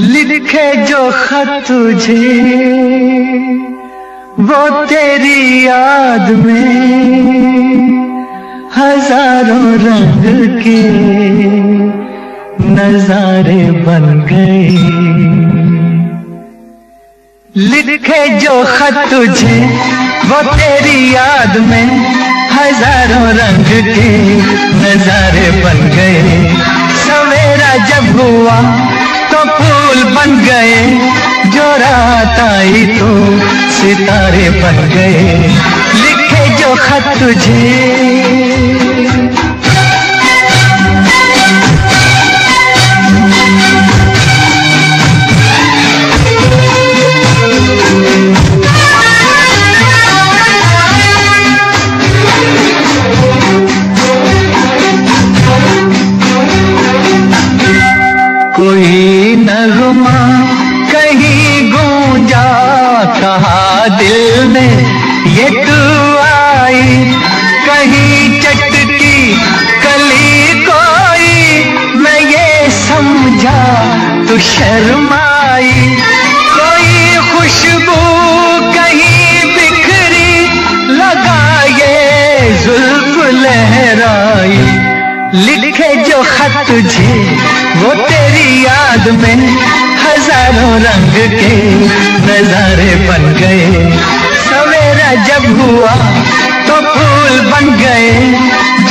लिखे जो खत तुझे वो तेरी याद में हजारों रंग के नजारे बन गए। लिखे जो खत तुझे वो तेरी याद में हजारों रंग के नजारे बन गए। सवेरा जब हुआ तो फूल बन गए, जो रात आई तो सितारे बन गए। लिखे जो खत तुझे कोई नगमा कहीं गूंजा, कहा दिल में ये तू आई। कहीं चटकी कली कोई, मैं ये समझा तू शर्माई। कोई खुशबू कहीं बिखरी, लगा ये जुल्फ लहराई। लिखे जो खत तुझे वो तेरी याद में हजारों रंग के नजारे बन गए। सवेरा जब हुआ तो फूल बन गए,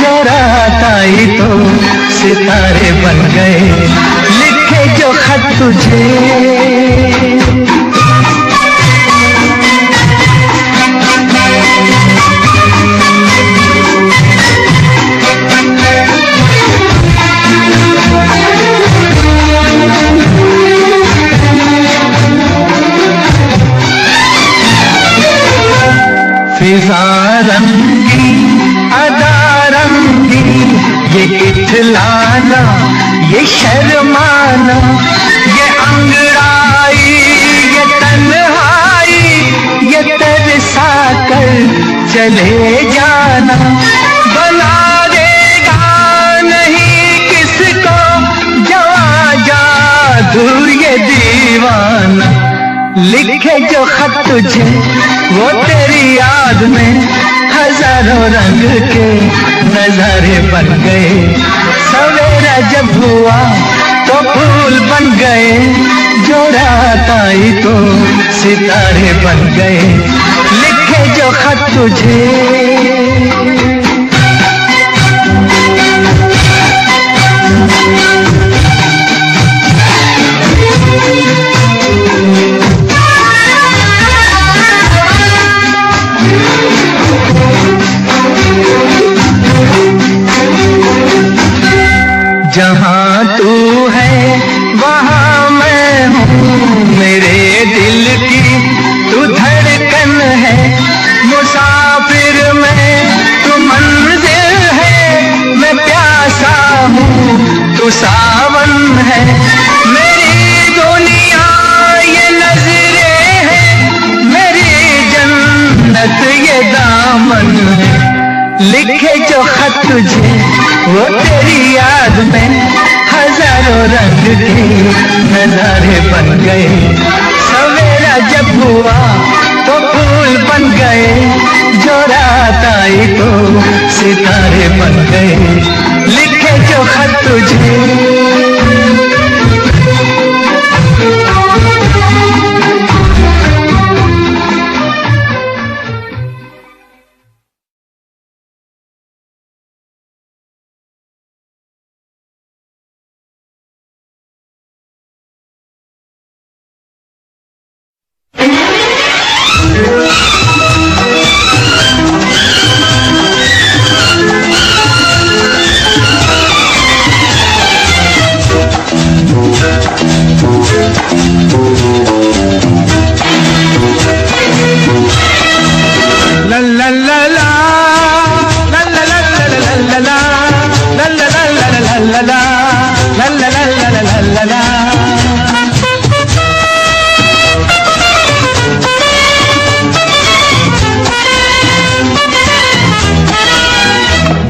जो रात आई तो सितारे बन गए। लिखे जो खत तुझे फिजा रंगी अदा रंगी, ये इठलाना ये शर्माना, ये अंगड़ाई ये तन्हाई, ये तरसा कर चले जाना। बना देगा नहीं किसको जवा जादू ये दीवाना। लिखे जो खत तुझे वो तेरी याद में हजारों रंग के नजारे बन गए। सवेरा जब हुआ तो फूल बन गए, जो रात आई तो सितारे बन गए। लिखे जो खत तुझे जहाँ तू है वहाँ मैं हूँ, मेरे दिल की तू धड़कन है। मुसाफिर में तू मंजिल है, मैं प्यासा हूँ तू सावन है। मेरी दुनिया ये नजरें हैं, मेरी जन्नत ये दामन है। लिखे जो खत तुझे वो तेरी याद में हजारों रंग के नजारे बन गए। सवेरा जब हुआ तो फूल बन गए, जो रात आई तो सितारे बन गए। लिखे जो खत तुझे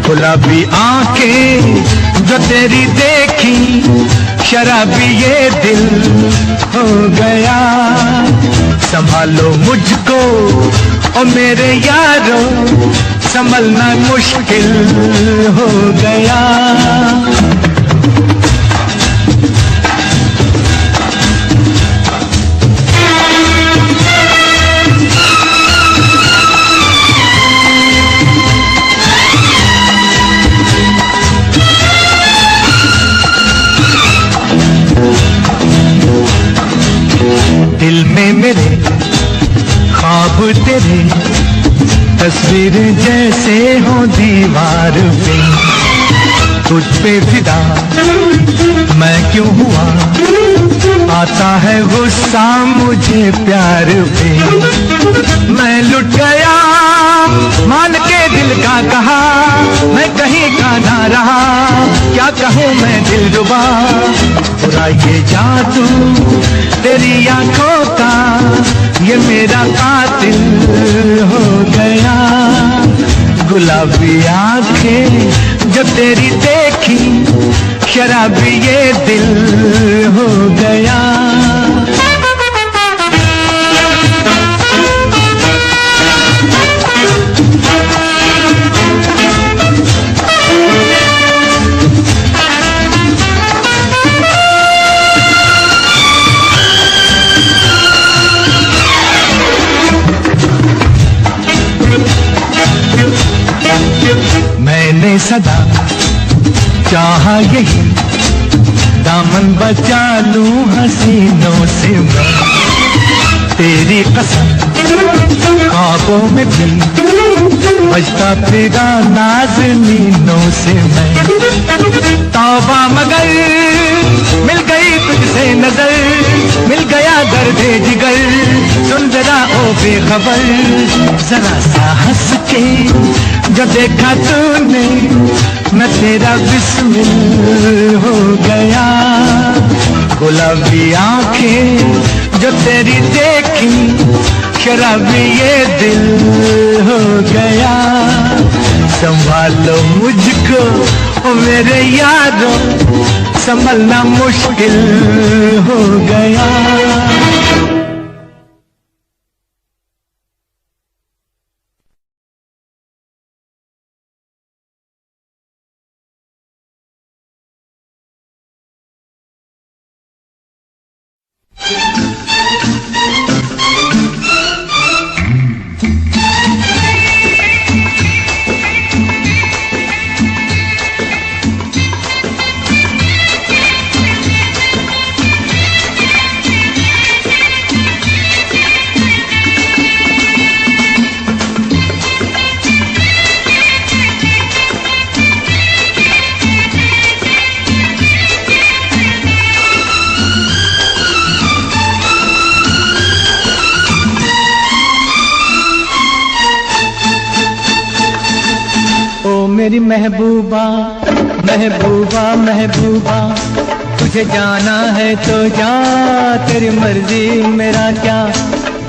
गुलाबी आंखें जो तेरी देखी, शराबी ये दिल हो गया। संभालो मुझको ओ मेरे यारो, संभलना मुश्किल हो गया। दिल में मेरे ख्वाब तेरे, तस्वीर जैसे हो दीवार पे। तुझ पे फिदा मैं क्यों हुआ, आता है गुस्सा मुझे प्यार पे। मैं लुट गया मान के दिल का कहा, मैं कहीं का ना रहा, क्या कहूँ मैं दिलरुबा। पूरा ये जादू तेरी आंखों का, ये मेरा कातिल हो गया। गुलाबी आंखें जब तेरी देखी, शराबी ये दिल हो गया। मैंने सदा चाहा यही, दामन बचा लूं हसीनों से मैं। तेरी कसम ख्वाबों में भी बजता फिरा नाज़नीनों से मैं। तौबा मगर मिल गई तुझसे नजर, मिल गया दर्द जिगर। सुन जरा ओ बेखबर, जरा सा हंस के जो देखा तूने, मैं तेरा बिस्मिल हो गया। गुलाबी आंखें जो तेरी देखी, शराबी ये दिल हो गया। संभालो मुझको ओ मेरे यारों, संभलना मुश्किल हो गया। मेरी महबूबा महबूबा महबूबा, तुझे जाना है तो जा, तेरी मर्जी मेरा क्या।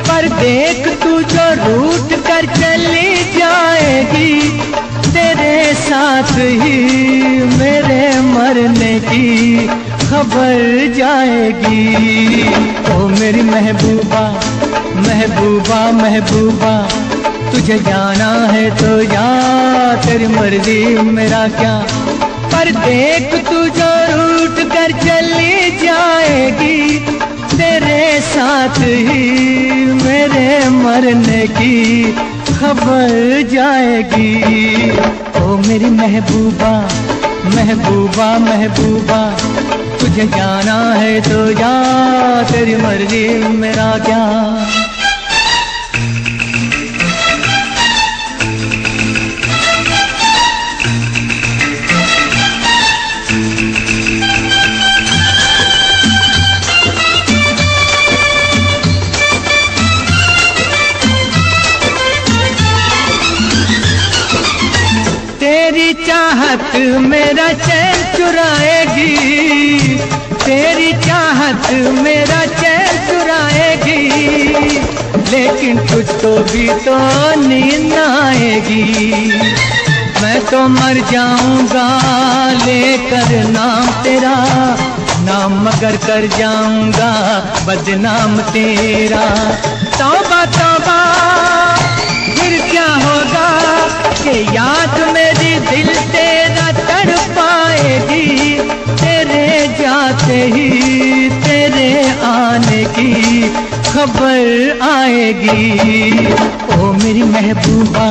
पर देख तू जो रूठ कर चली जाएगी, तेरे साथ ही मेरे मरने की खबर जाएगी। ओ मेरी महबूबा महबूबा महबूबा, तुझे जाना है तो जा, तेरी मर्जी मेरा क्या। पर देख तू जो रूठ कर चली जाएगी, तेरे साथ ही मेरे मरने की खबर जाएगी। ओ मेरी महबूबा महबूबा महबूबा, तुझे जाना है तो जा, तेरी मर्जी मेरा क्या। तेरी चाहत मेरा चैन चुराएगी, तेरी चाहत मेरा चैन चुराएगी, लेकिन तुझको भी तो नींद आएगी। मैं तो मर जाऊंगा लेकर नाम तेरा, नाम मगर कर जाऊंगा बदनाम तेरा। तौबा तौबा फिर क्या होगा कि याद मेरी दिल तेरा तड़पाएगी, तेरे जाते ही तेरे आने की खबर आएगी। ओ मेरी महबूबा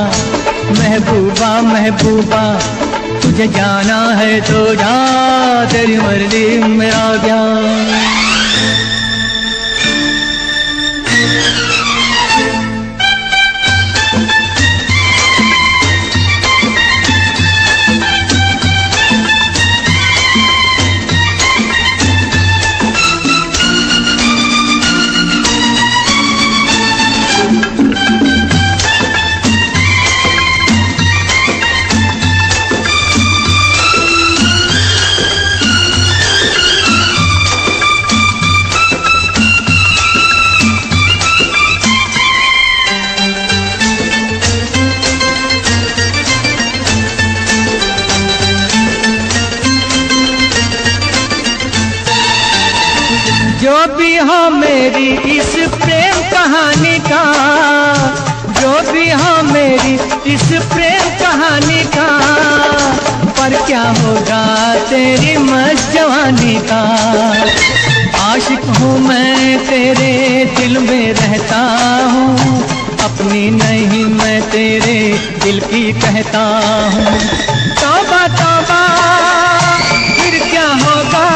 महबूबा महबूबा, तुझे जाना है तो जा, तेरी मर्जी मेरा क्या। जो भी हो मेरी इस प्रेम कहानी का, जो भी हो मेरी इस प्रेम कहानी का, पर क्या होगा तेरी मस्त जवानी का। आशिक हूँ मैं तेरे दिल में रहता हूँ, अपनी नहीं मैं तेरे दिल की कहता हूँ। तौबा तौबा फिर क्या होगा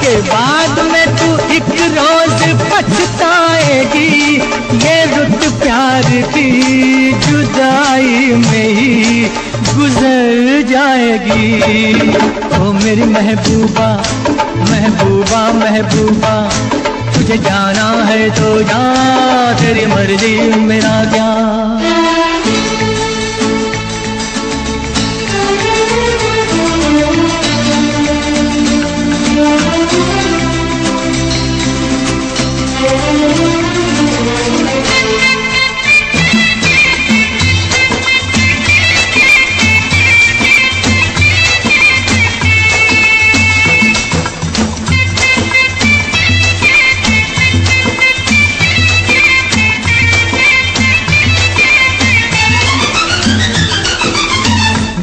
के बाद में तू एक रोज पछताएगी, ये रुत प्यार की जुदाई में ही गुजर जाएगी। ओ मेरी महबूबा महबूबा महबूबा, तुझे जाना है तो जा, तेरी मर्जी मेरा क्या।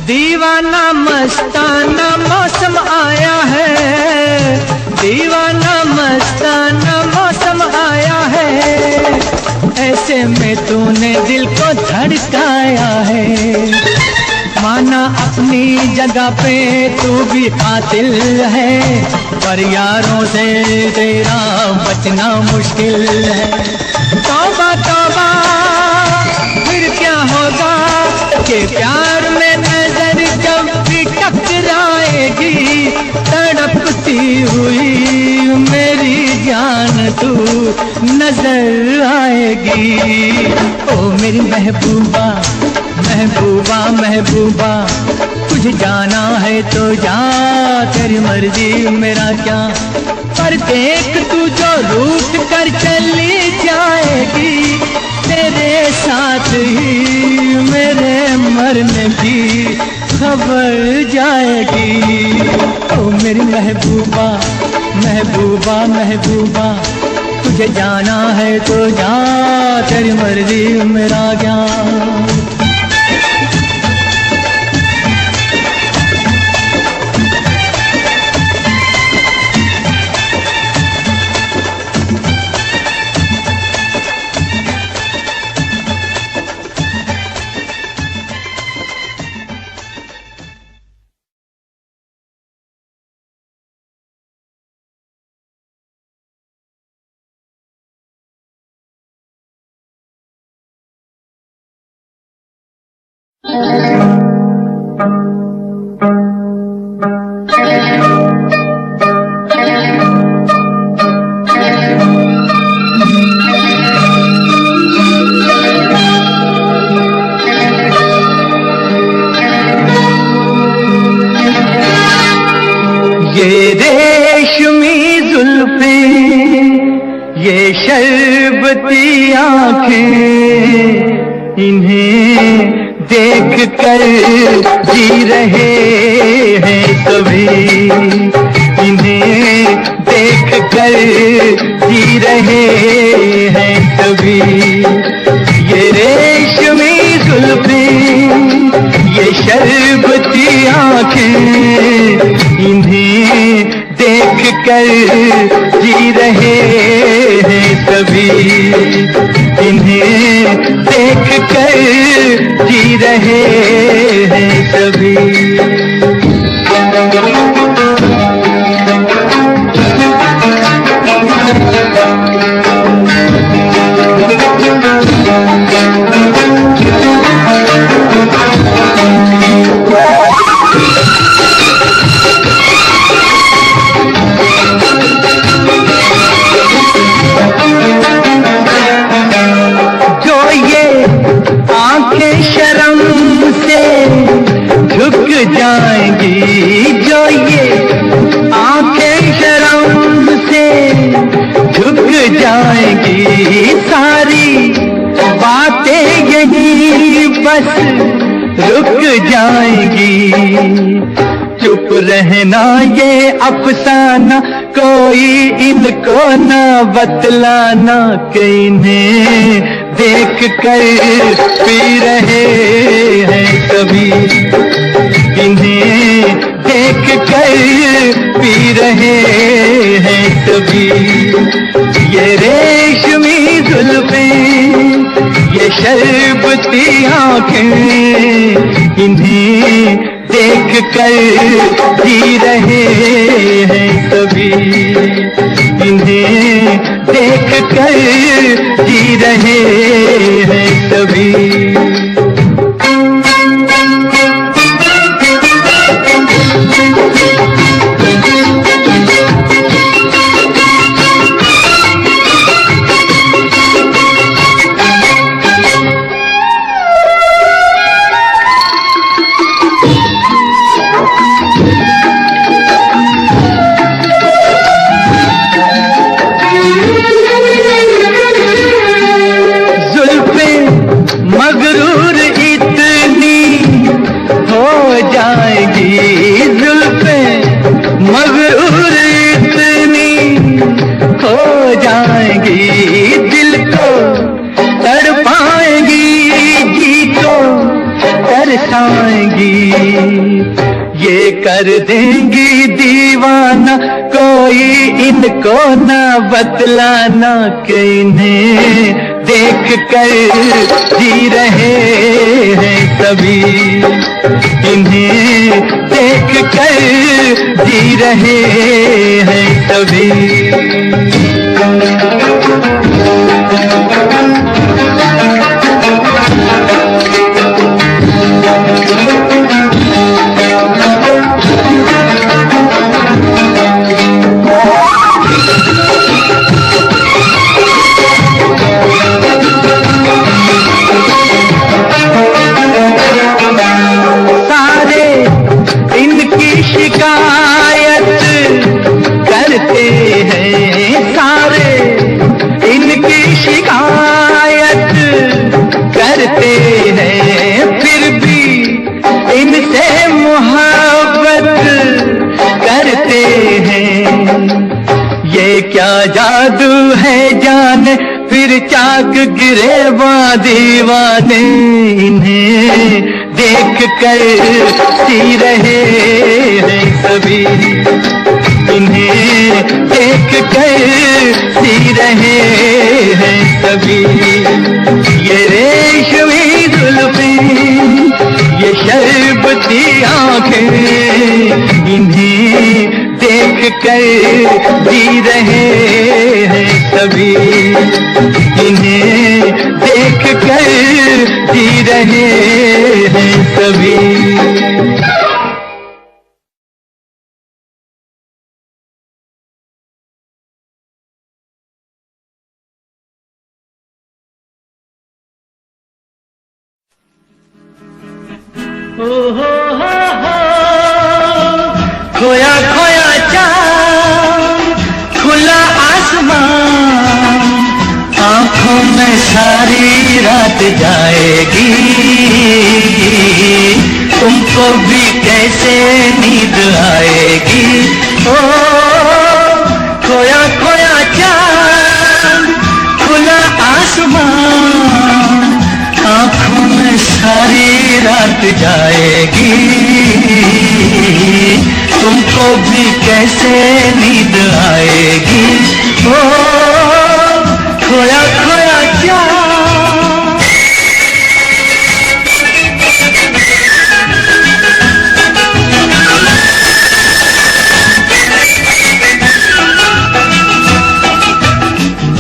दीवाना मस्ताना मौसम आया है, दीवाना मस्ताना मौसम आया है, ऐसे में तूने दिल को धड़काया है। माना अपनी जगह पे तू भी कातिल है, पर यारों से तेरा बचना मुश्किल है। तौबा तौबा फिर क्या होगा कि प्यार में नजर जब भी टकराएगी, तड़पती हुई मेरी जान तू नजर आएगी। ओ मेरी महबूबा महबूबा महबूबा, तुझे जाना है तो जा, तेरी मर्जी मेरा क्या। पर देख तू जो रूठ कर चली जाएगी, तेरे साथ ही मेरे मरने की खबर जाएगी। ओ मेरी महबूबा महबूबा महबूबा, तुझे जाना है तो जा, तेरी मर्जी मेरा क्या। ये रेशमी जुल्फें, ये शरबती आँखें, इन्हें देख कर जी रहे हैं सभी। इन्हें देख कर जी रहे हैं सभी। ये रेशमी जुल्फें, ये शरबती आंखें, इन्हें देख कर जी रहे हैं सभी। इन्हें देख कर जी रहे हैं सभी। जाएंगी जो ये आंखें शर्म से झुक जाएंगी, सारी बातें यही बस रुक जाएंगी। चुप रहना ये अफसाना, कोई इनको ना बतलाना, कहीं देख कर पी रहे हैं सभी। इन्हें देख कर पी रहे हैं सभी। ये रेशमी जुल्फें, ये शरबती आंखें, इन्हें देख कर जी रहे हैं सभी। इन्हें देख कर जी रहे हैं सभी। मगरूर इतनी हो जाएगी, जुल्फें मगरूर इतनी हो जाएंगी, दिल को तड़पाएंगी, जी को तरसाएंगी। ये कर देंगी दीवाना, कोई इनको ना बतलाना, कि इन्हें देख कर जी रहे हैं सभी। इन्हें देख कर जी रहे हैं सभी। शिकायत करते हैं सारे, इनकी शिकायत करते हैं, फिर भी इनसे मोहब्बत करते हैं। ये क्या जादू है जाने, फिर चाक गिरे दीवाने, इन्हें देख कर जी रहे हैं सभी। इन्हें देख कर जी रहे हैं सभी। ये रेशमी जुल्फें, ये शरबती आंखें, इन्हें देख कर जी रहे हैं सभी। इन्हें देख कर जी रहे हैं सभी। खोया खोया चाँद, खुला आसमान, आँखों में सारी रात जाएगी, तुमको भी कैसे नींद आएगी। ओ खोया खोया चांद, खुला आसमान, आंखों में सारी रात जाएगी। तुमको भी कैसे नींद आएगी। ओ खोया खोया चांद।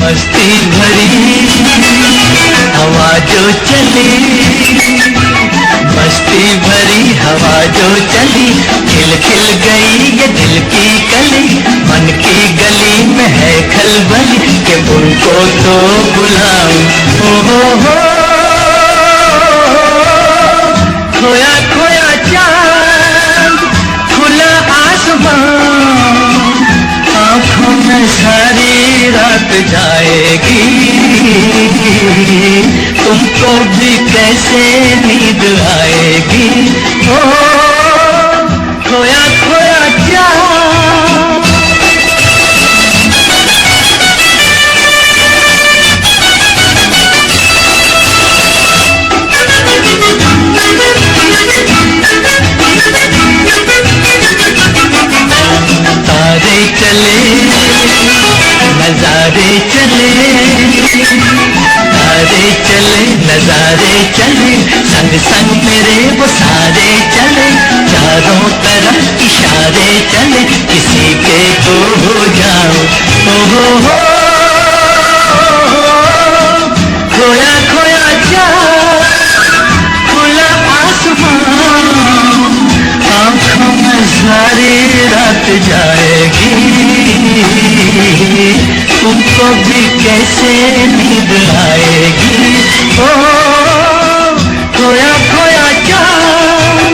मस्ती भरी हवा जो चली, मस्ती भरी हवा जो चली, खिल खिल गई ये दिल की कली। मन की गली में है खलबली कि उनको तो बुलाऊं। हो खोया खोया चांद, खुला आसमान, आंखों में सारी रात जाएगी। तुमको भी कैसे नींद आएगी। ओ खोया खोया चांद। तारे चले नजारे चले, तारे चले नजारे चले, संग संग मेरे वो सारे चले। चारों तरफ इशारे चले, किसी के तो हो जाओ। हो खोया खोया चांद, खुला आसमान, आंखों में सारी रात जाएगी। तुमको भी कैसे नींद आएगी। ओ खोया खोया चांद।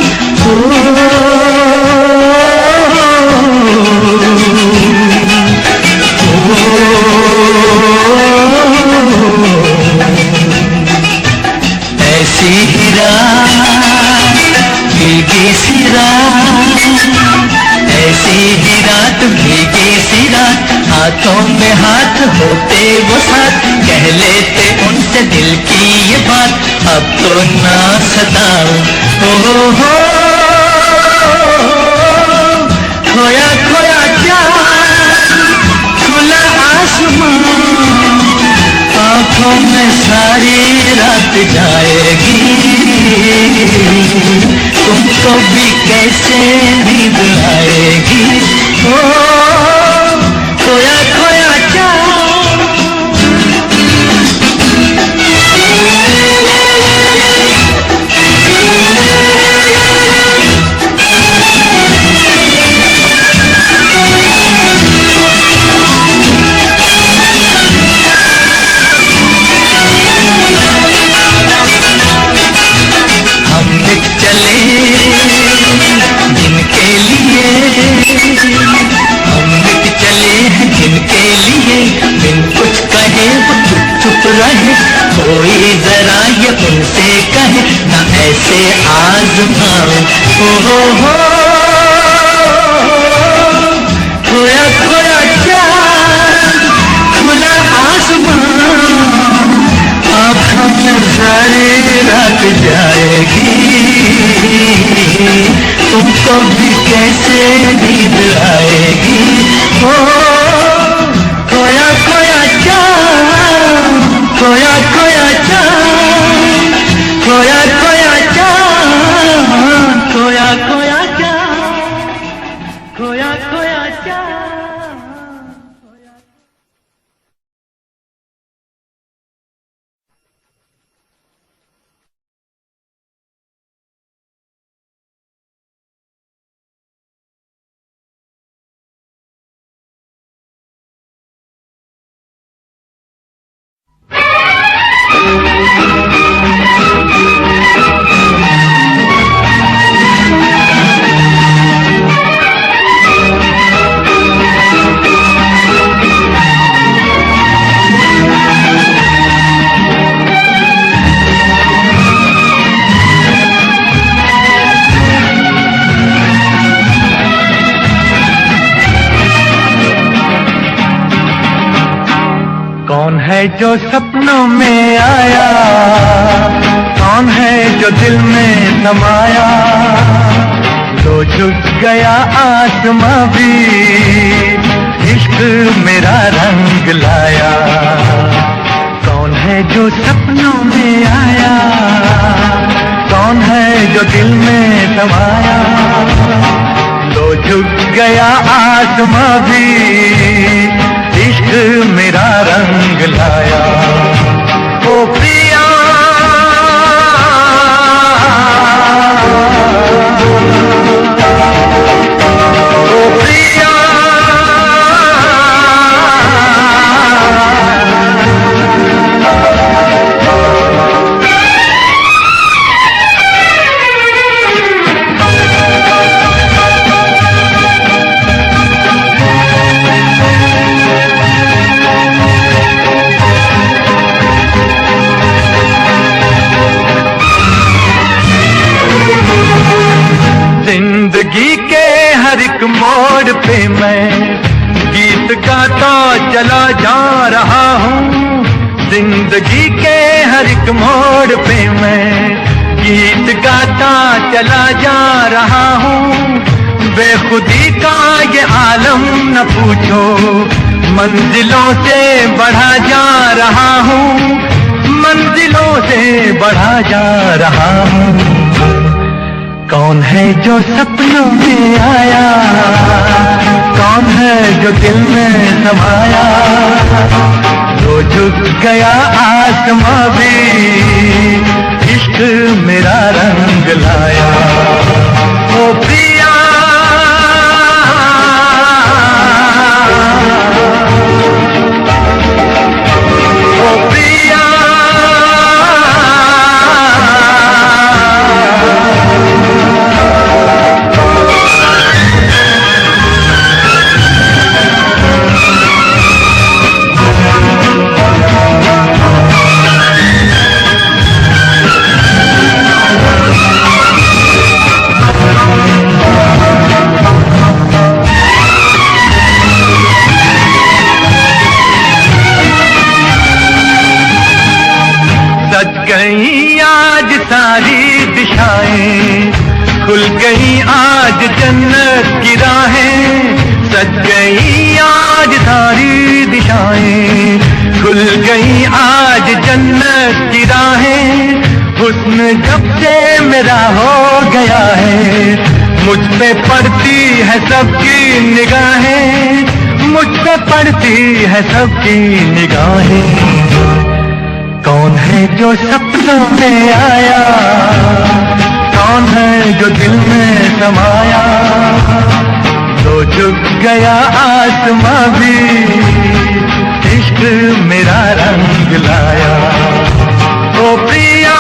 ऐसी ही रात भीगी सी रात, ऐसी ही रात भीगी सी रात, हाथों में हाथ होते वो साथ, कह लेते उनसे दिल की ये बात, अब तो ना सताओ। हो खोया खोया चांद, खुला आसमान, आंखों में सारी रात जाएगी। तुमको भी कैसे नींद आएगी। ओ खोया खोया चांद। हम निक चले जिनके लिए, हम निक चले हैं जिनके लिए, बिन कुछ कहे वो चुप चुप रहे, कोई जरा ये उनसे कहे ना ऐसे आजमाओ। हो खोया खोया चांद, खुला आसमान, आँखों में सारी रात जाएगी। तुमको भी कैसे नींद आएगी। ओ खोया खोया चांद, खोया खोया चांद, खोया खोया चांद, खोया खोया चांद, खोया खोया चांद। कौन है जो सपनों में आया, कौन है जो दिल में समाया, तो झुक गया आसमां भी इश्क मेरा रंग लाया। कौन है जो सपनों में आया, कौन है जो दिल में समाया, तो झुक गया आसमां भी इश्क मेरा रंग लाया। ओ प्रिया ओ प्रिया जिंदगी के हर एक मोड़ पे मैं गीत गाता चला जा रहा हूँ। जिंदगी के हर एक मोड़ पे मैं गीत गाता चला जा रहा हूँ। बेखुदी का ये आलम न पूछो, मंजिलों से बढ़ा जा रहा हूँ, मंजिलों से बढ़ा जा रहा हूँ। कौन है जो सपनों में आया, कौन है जो दिल में समाया, तो झुक गया आसमां भी इश्क मेरा रंग लाया। ओ प्रिया ओ प्रिया गई आज सारी दिशाएं, खुल गई आज जन्नत की राहें। सज गई आज सारी दिशाएं, खुल गई आज जन्नत की राहें। हुस्न जब से मेरा हो गया है, मुझ पे पड़ती है सबकी निगाहें, मुझ पे पड़ती है सबकी निगाहें। कौन है जो सपनों में आया, कौन है जो दिल में समाया, तो झुक गया आसमां भी इश्क मेरा रंग लाया। ओ प्रिया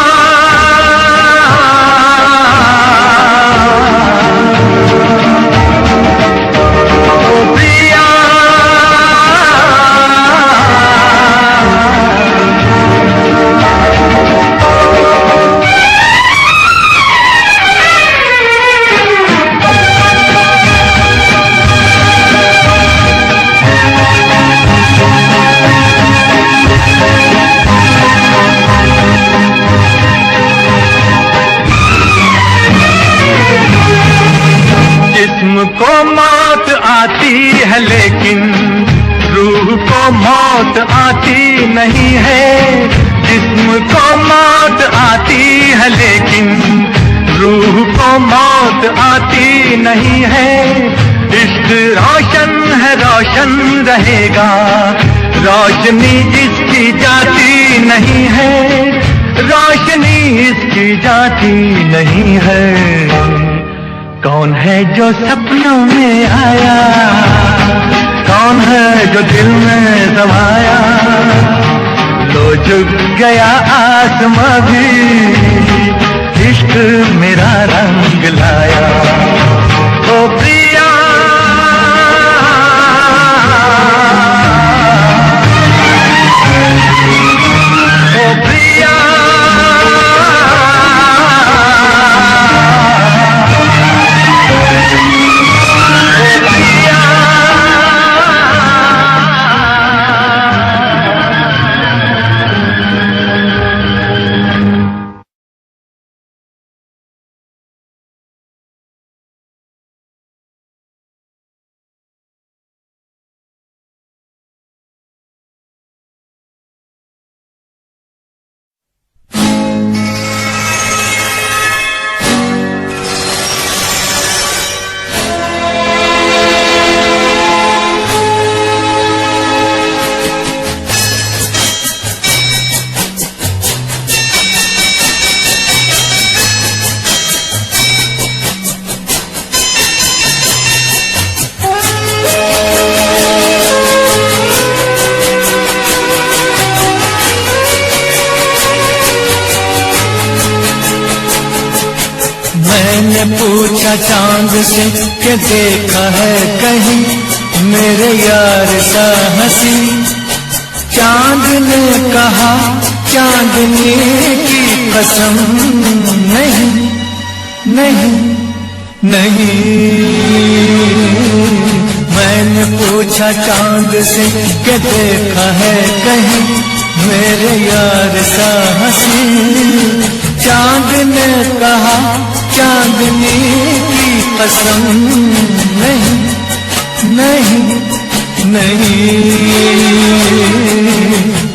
ओ प्रिया को मौत आती है लेकिन रूह को मौत आती नहीं है। जिस्म को मौत आती है लेकिन रूह को मौत आती नहीं है। इश्क रोशन है रोशन रहेगा, रोशनी इसकी जाती नहीं है, रोशनी इसकी जाती नहीं है। कौन है जो सपनों में आया, कौन है जो दिल में समाया, तो झुक गया आसमां भी इश्क मेरा रंग लाया। ओ प्रिया ओ प्रिया मैंने पूछा चांद से कि देखा है कहीं मेरे यार सा हंसी। चांद ने कहा चांदनी की कसम नहीं नहीं नहीं। मैंने पूछा चांद से कि देखा है कहीं मेरे यार सा हंसी। चांद ने कहा चांदनी की कसम नहीं नहीं नहीं।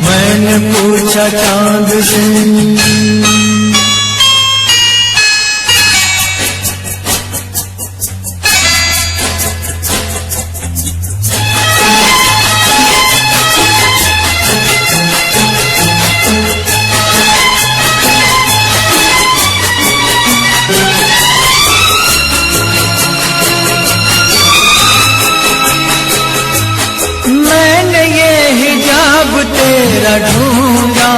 मैंने पूछा चांद से। तेरा ढूंढा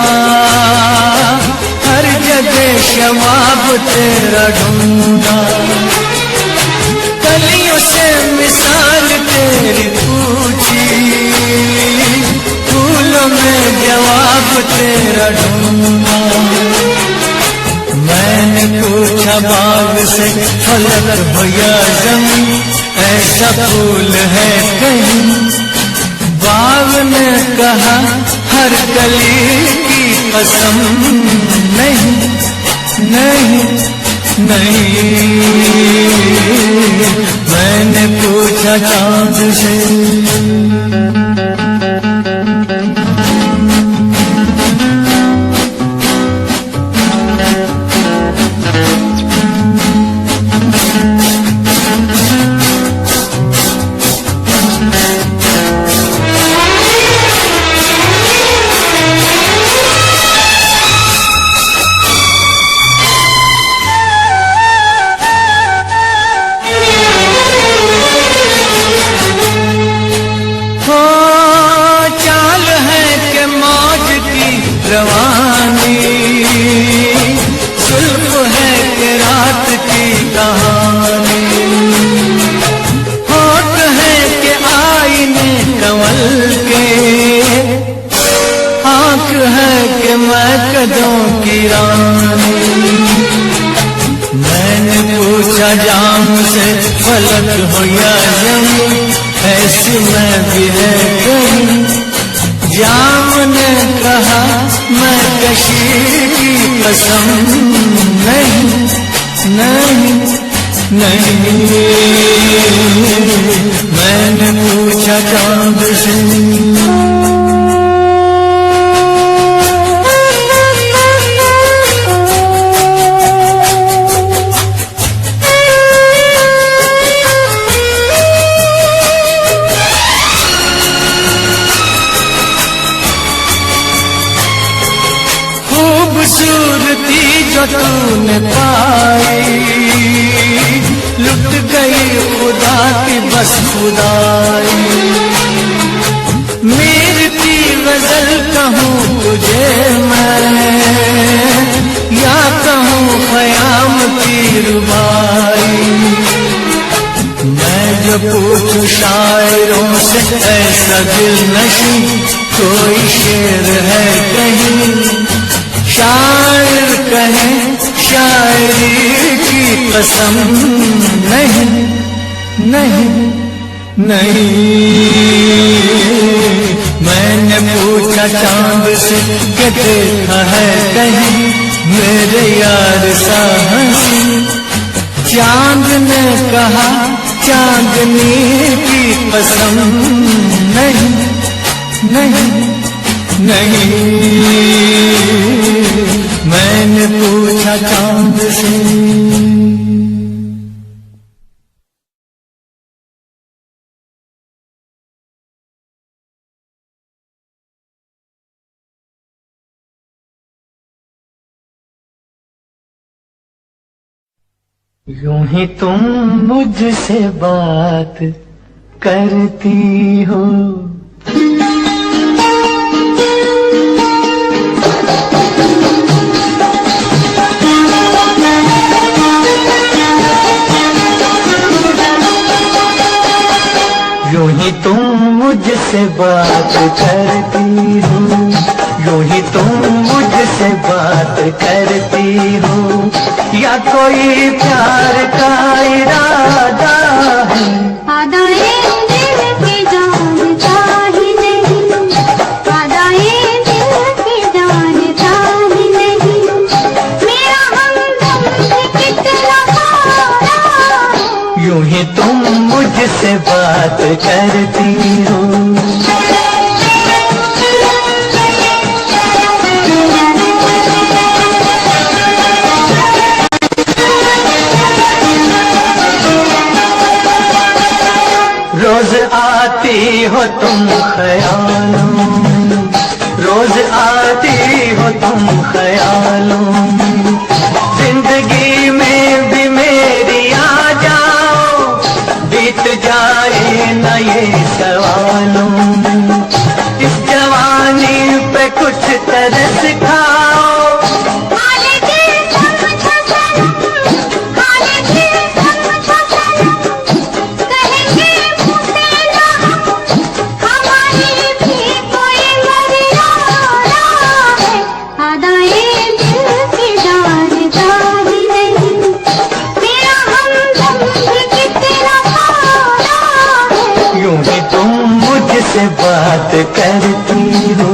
हर जगह जवाब तेरा ढूंढा। कलियों से मिसाल तेरी पूछी फूलों में जवाब तेरा ढूंढा। मैंने पूछा बाग से फलक हो या ज़मीं ऐसा फूल है कहीं। बाग ने कहा हर कली की कसम नहीं नहीं नहीं। मैंने पूछा चांद से। रवानी सुल्फ है कि रात की कहानी। होठ है कि आईने कंवल के आँख है कि मैं कदों की रानी। मैंने पूछा जाम से फलक हो या ज़मीं ऐसी मैं भी है कहीं। जाम ने कहा मैं कशी की कसम नहीं नहीं नहीं। मैंने पूछा चांद से। खूबसूरती जो तूने पाई लुट गई खुदा की बस खुदाई। मेरी गजल कहूँ तुझे मैं या कहूँ ख़याम की रुबाई। मैं जो पूछूं शायरों से ऐसा दिल नशीं कोई शेर है कहीं। शायर कहे शायरी की कसम नहीं नहीं नहीं। मैंने पूछा चांद से कि देखा है कहीं मेरे यार सा हंसी। चांद ने कहा चांदनी की कसम नहीं नहीं नहीं। मैंने पूछा चांद से। यूं ही तुम मुझसे बात करती हो। मुझसे बात करती हो, यूं ही तुम मुझसे बात करती हो, या कोई प्यार का इरादा है? अदाएं दिल की जानता ही नहीं, अदाएं दिल की जानता ही नहीं, मेरा हमदम भी कितना प्यारा है। यूं ही तुम मुझसे बात करती हो। रोज आती हो तुम ख्यालों में, रोज आती हो तुम ख्यालों में, जिंदगी में भी मेरी आ जाओ, बीत जाए न ये सवालों में, इस जवानी पे कुछ तरस खाओ। मुझसे बात करती हो।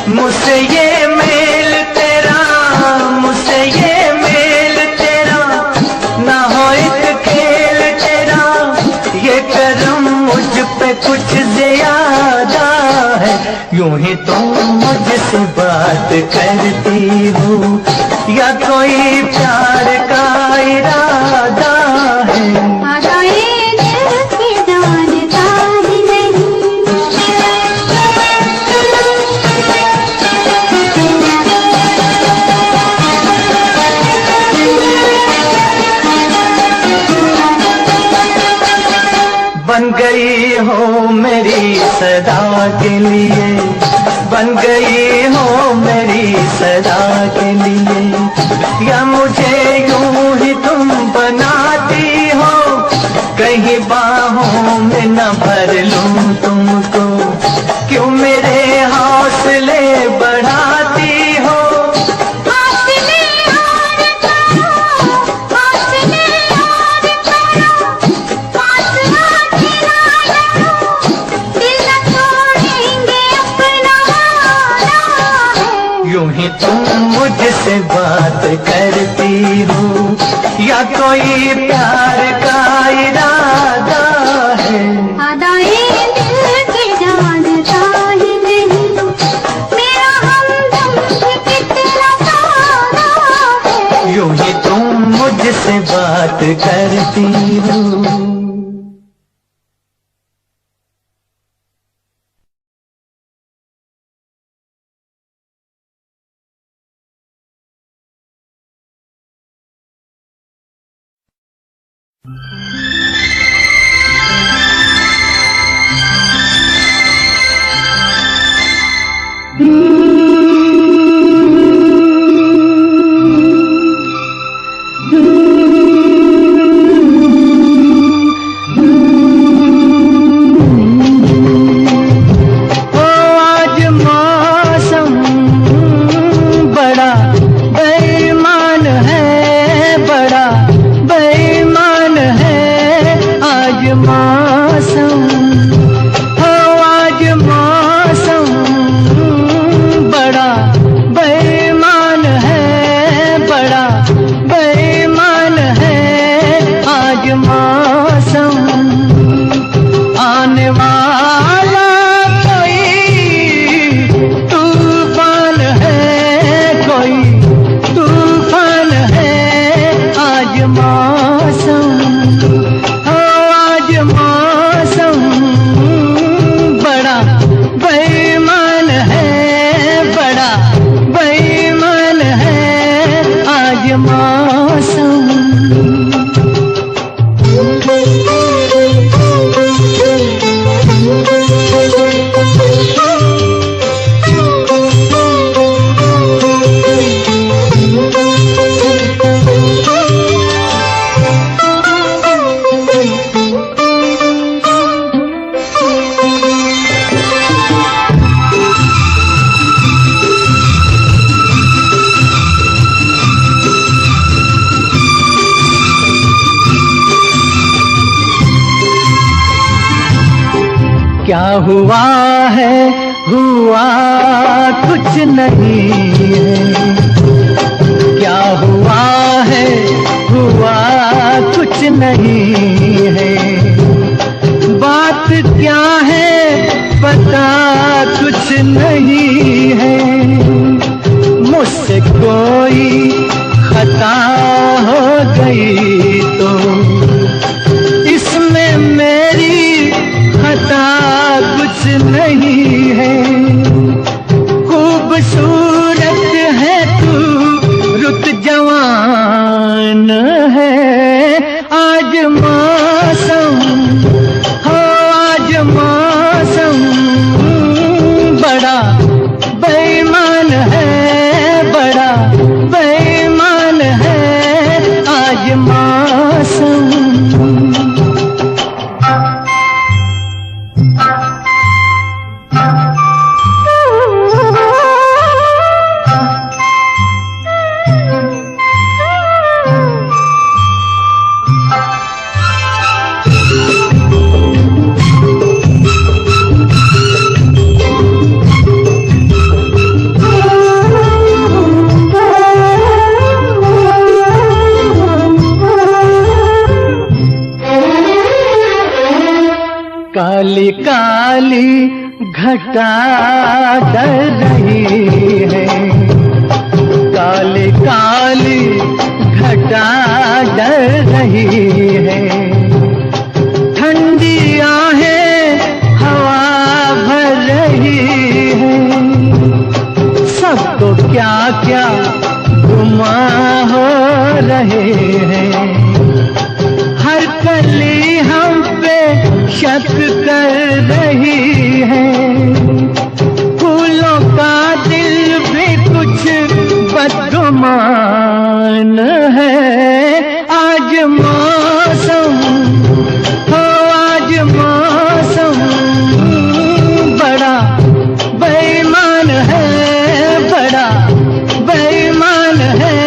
मुझसे ये मेल तेरा, मुझसे ये मेल तेरा, ना हो एक खेल तेरा, ये करम मुझ पे कुछ ज्यादा है। यूं ही तुम मुझसे बात करती हो, या कोई प्यार का इरादा है? बन गई हो मेरी सदा के लिए, बन गई हो मेरी सदा के लिए, या मुझे यूं ही तुम बनाती हो, कहीं बाहों में न भर लूं तुमको, क्यों मेरे हौसले बढ़ाती हो? यूं ही तुम मुझसे बात करती हो, या कोई प्यार का इरादा है? अदाएं दिल की जानता ही नहीं, मेरा हमदम भी कितना प्यारा है। यूं ही तुम मुझसे बात करती हो। बड़ा बेईमान है, हुआ है हुआ कुछ नहीं है, क्या हुआ है हुआ कुछ नहीं है, बात क्या है पता कुछ नहीं है, मुझसे कोई खता हो गई तो इसमें मेरी खता कुछ नहीं है, खूबसूरत है तू रुत जवान है, आज मौसम हो आज मौसम बड़ा बेईमान है, बड़ा बेईमान है आज मौसम। काली काली घटा डर रही है, काली काली घटा डर रही है, ठंडी आहें हवा भर रही है, सबको क्या क्या गुमा हो रहे हैं, हर कली हम पे शक कर रही है, फूलों का दिल भी कुछ बदगुमान है, आज मौसम हो आज मौसम बड़ा बेईमान है, बड़ा बेईमान है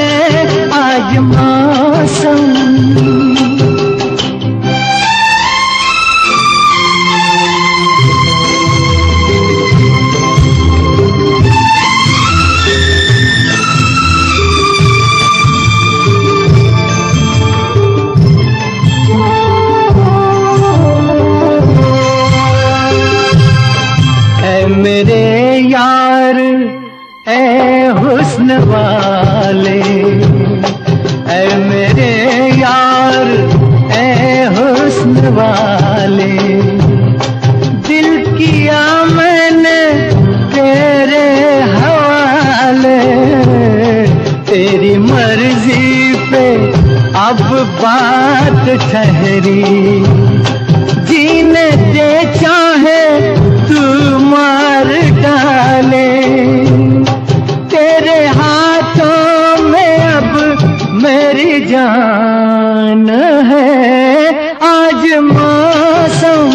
आज मौसम। मेरे यार ऐ हुस्न वाले, ऐ मेरे यार ऐ हुस्न वाले, दिल किया मैंने तेरे हवाले, तेरी मर्जी पे अब बात ठहरी, जीने दे चाहे तू मार डाले, तेरे हाथों में अब मेरी जान है, आज मौसम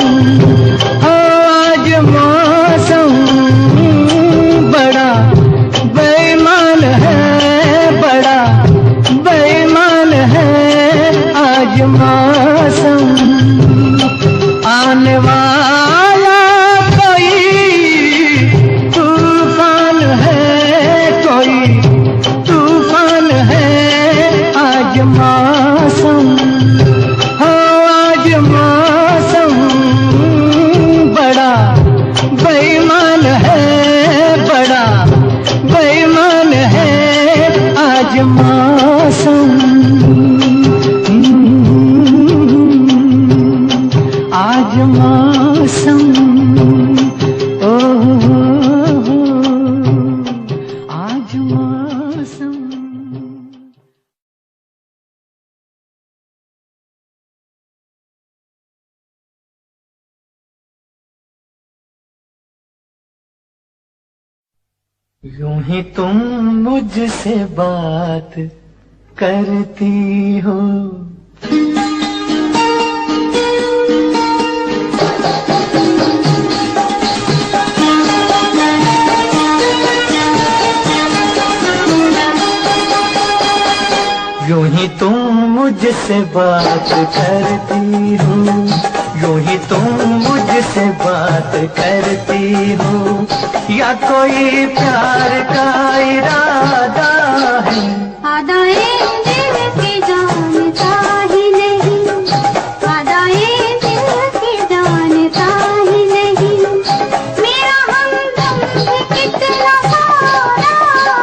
हो आज मौसम बड़ा बेईमान है, बड़ा बेईमान है आज मौसम। आने वाला तूफान है, कोई तूफान है आज मौसम हो आज मौसम बड़ा बेईमान है, बड़ा बेईमान है आज मौसम, आज मौसम ओ आज मौसम। यूं ही तुम मुझसे बात करती हो, यूं ही तुम मुझसे बात करती हो, यूं ही तुम मुझसे मुझसे बात करती हो, या कोई प्यार का इरादा है? अदाए दिल की जानता ही नहीं, अदाए दिल की जानता ही नहीं, मेरा हमदम भी कितना सारा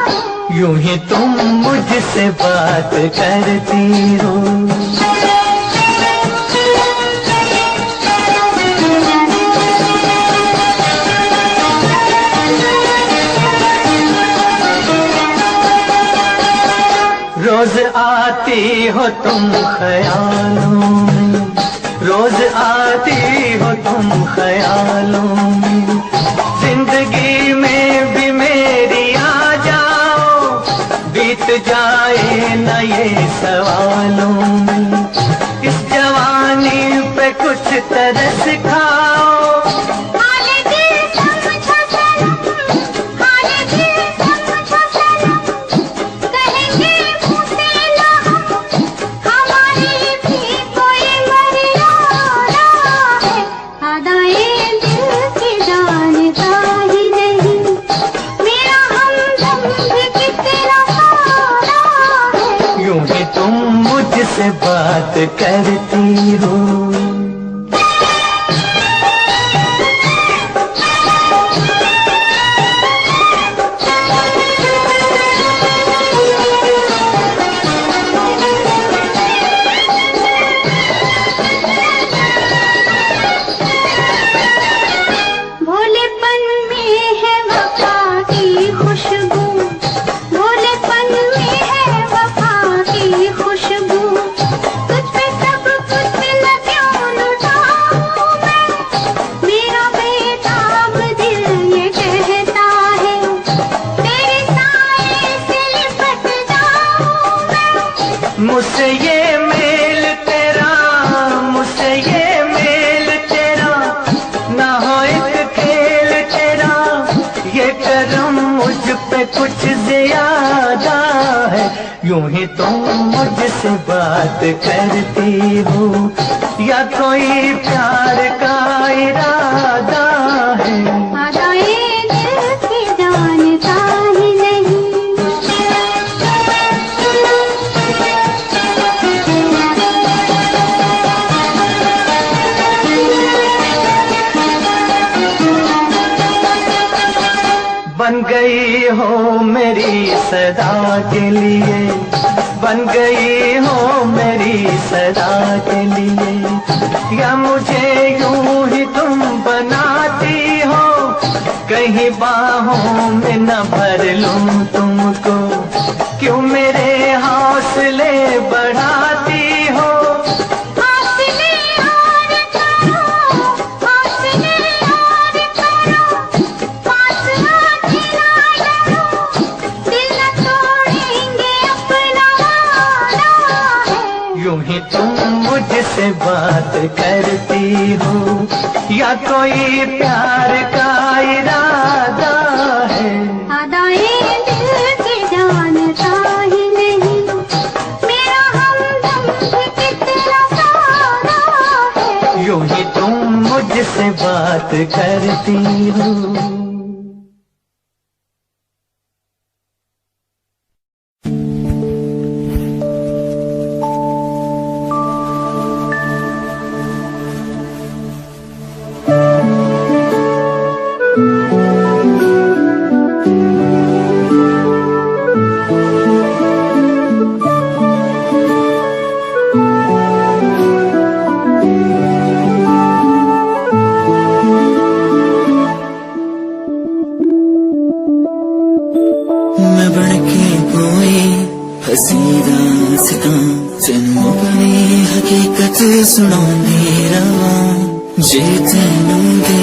है। यूं ही तुम मुझसे बात करती हो। रोज आती हो तुम ख्यालों में, रोज आती हो तुम ख्यालों में, जिंदगी में भी मेरी आ जाओ, बीत जाए न ये सवालों में, इस जवानी पे कुछ तरस खाओ। मुझसे बात करती हो। भोलेपन में है वफा की खुशबू, भोलेपन में है वफा की खुशबू, तुझ पे सब कुछ न क्यों लुटाऊं मैं, मेरा बेताब दिल ये कहता है, तेरे साए से लिपट जाऊं मैं। मुझसे ये मेल तेरा, मुझसे ये मेल तेरा, ना हो एक खेल तेरा, ये करम मुझ पे कुछ ज्यादा है। यूं ही तुम मुझसे बात करती हो, या कोई प्यार का इरादा है? अदाए दिल की जानता ही नहीं। बन गई हो मेरी सदा के लिए, बन गई हो मेरी सदा के लिए, या मुझे यूं ही तुम बनाती हो, कहीं बाहों में न भर लूं तुमको, क्यों मेरे हौसले बढ़ाती हो? यूं ही तुम मुझसे बात करती हो, या कोई प्यार का इरादा है? अदाए दिल की जानता ही नहीं, मेरा हमदम भी कितना सारा है। यूं ही तुम मुझसे बात करती हो। सुनाने रवा जे तेनू दे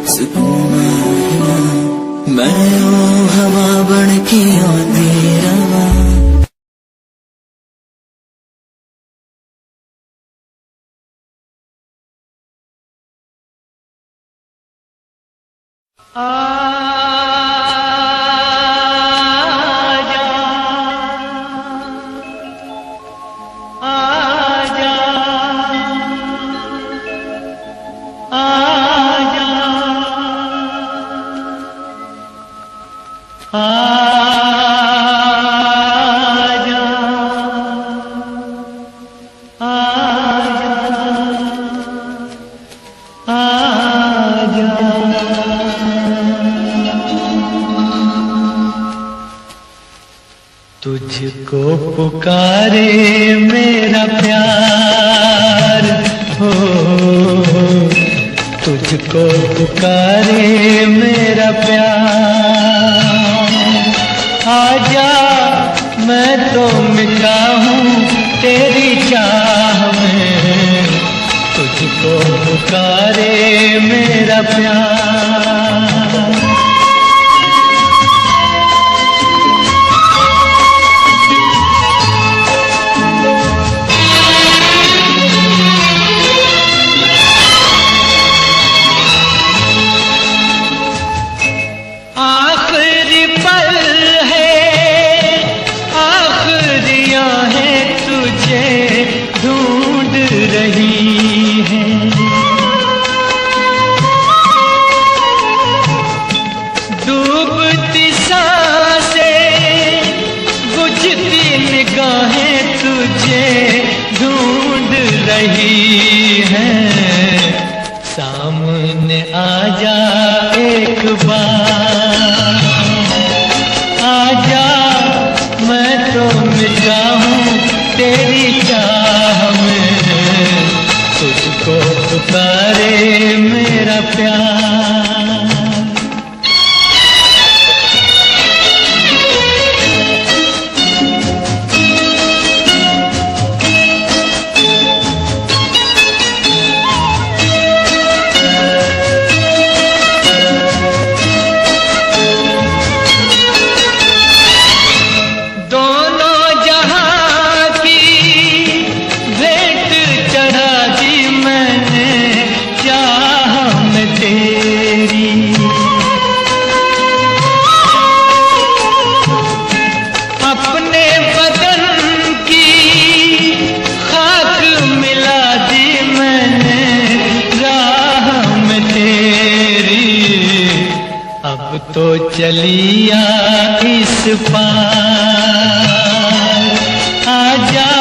सुकून आया, मैं ओ हवा बन के आंदी रवा। आ तुझको पुकारे मेरा प्यार हो, तुझको पुकारे मेरा प्यार। आजा मैं तो मिटा हूँ तेरी चाह में, तुझको पुकारे मेरा प्यार। आखिरी पल है, आखिरियां हैं तुझे ढूंढ रही हैं। डूबती सांसें, बुझती निगाहें तुझे ढूंढ रही हैं। सामने आजा एक बार, आजा मैं तो मिटा हूँ तेरी चाह में, तुझको पुकारे मेरा प्यार। तो चलिया इस पार, आजा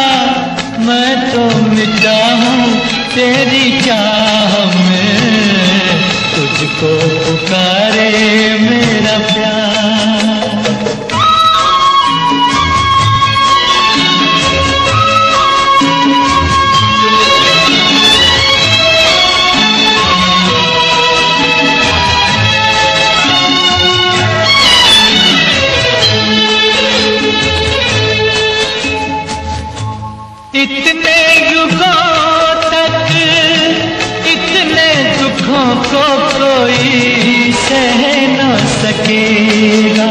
मैं तो मिटा हूँ तेरी चाह में, तुझको पुकारे मेरा प्यार। इतने युगों तक इतने दुखों को कोई सह न सकेगा।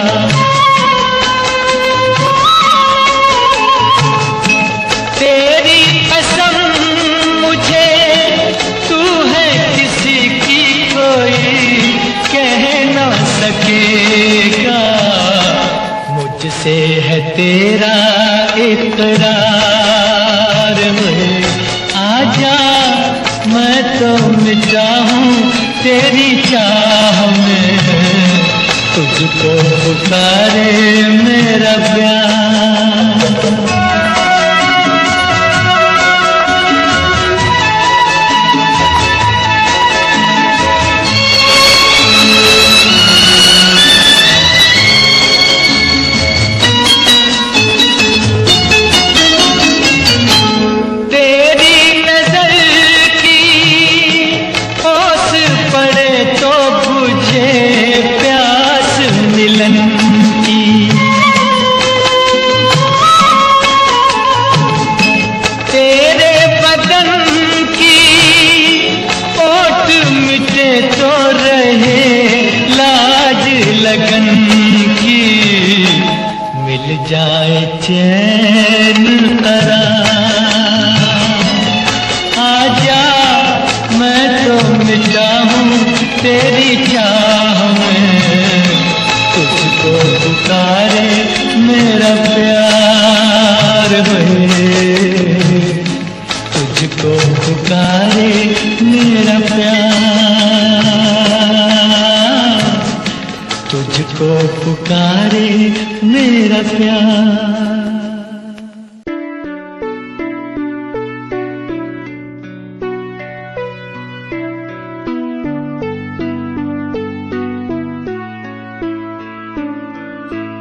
तेरी कसम मुझे तू है किसी की कोई कह न सकेगा। मुझसे है तेरा इकरार, आजा मैं तो मिटा हूँ तेरी चाह में, तुझको पुकारे मेरा प्यार। लगन की मिल जाए चैन करार, आजा मैं तो मिटा हूँ तेरी चाह में, तुझको पुकारे मेरा प्यार है, तुझको पुकारे मेरा प्यार, तुझको पुकारे मेरा प्यार।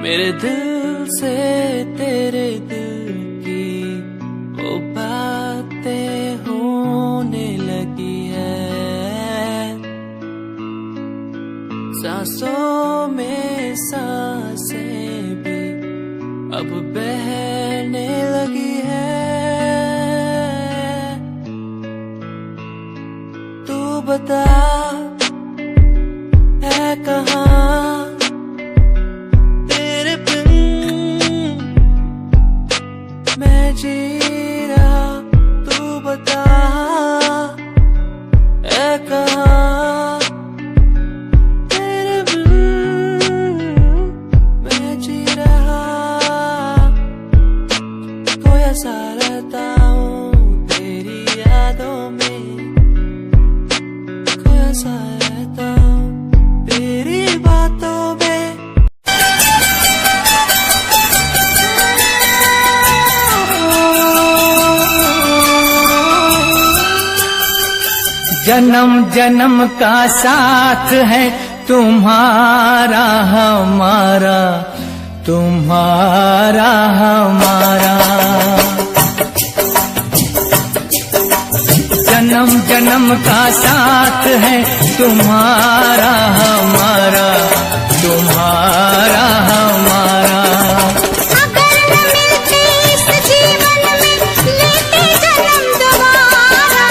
मेरे दिल से तेरे सांसों में सांसें भी अब बहने लगी है। तू बता है कहाँ तेरे बिन मैं जी रहा। तू बता है कहाँ तेरे बिन मैं जी रहा। खोया सा रहता हूँ तेरी यादों में, खोया सा रहता हूँ तेरी बातों में। जन्म जन्म का साथ है तुम्हारा हमारा, तुम्हारा हमारा। जन्म जन्म का साथ है तुम्हारा हमारा, तुम्हारा हमारा। अगर न मिलते इस जीवन में लेते जन्म दोबारा,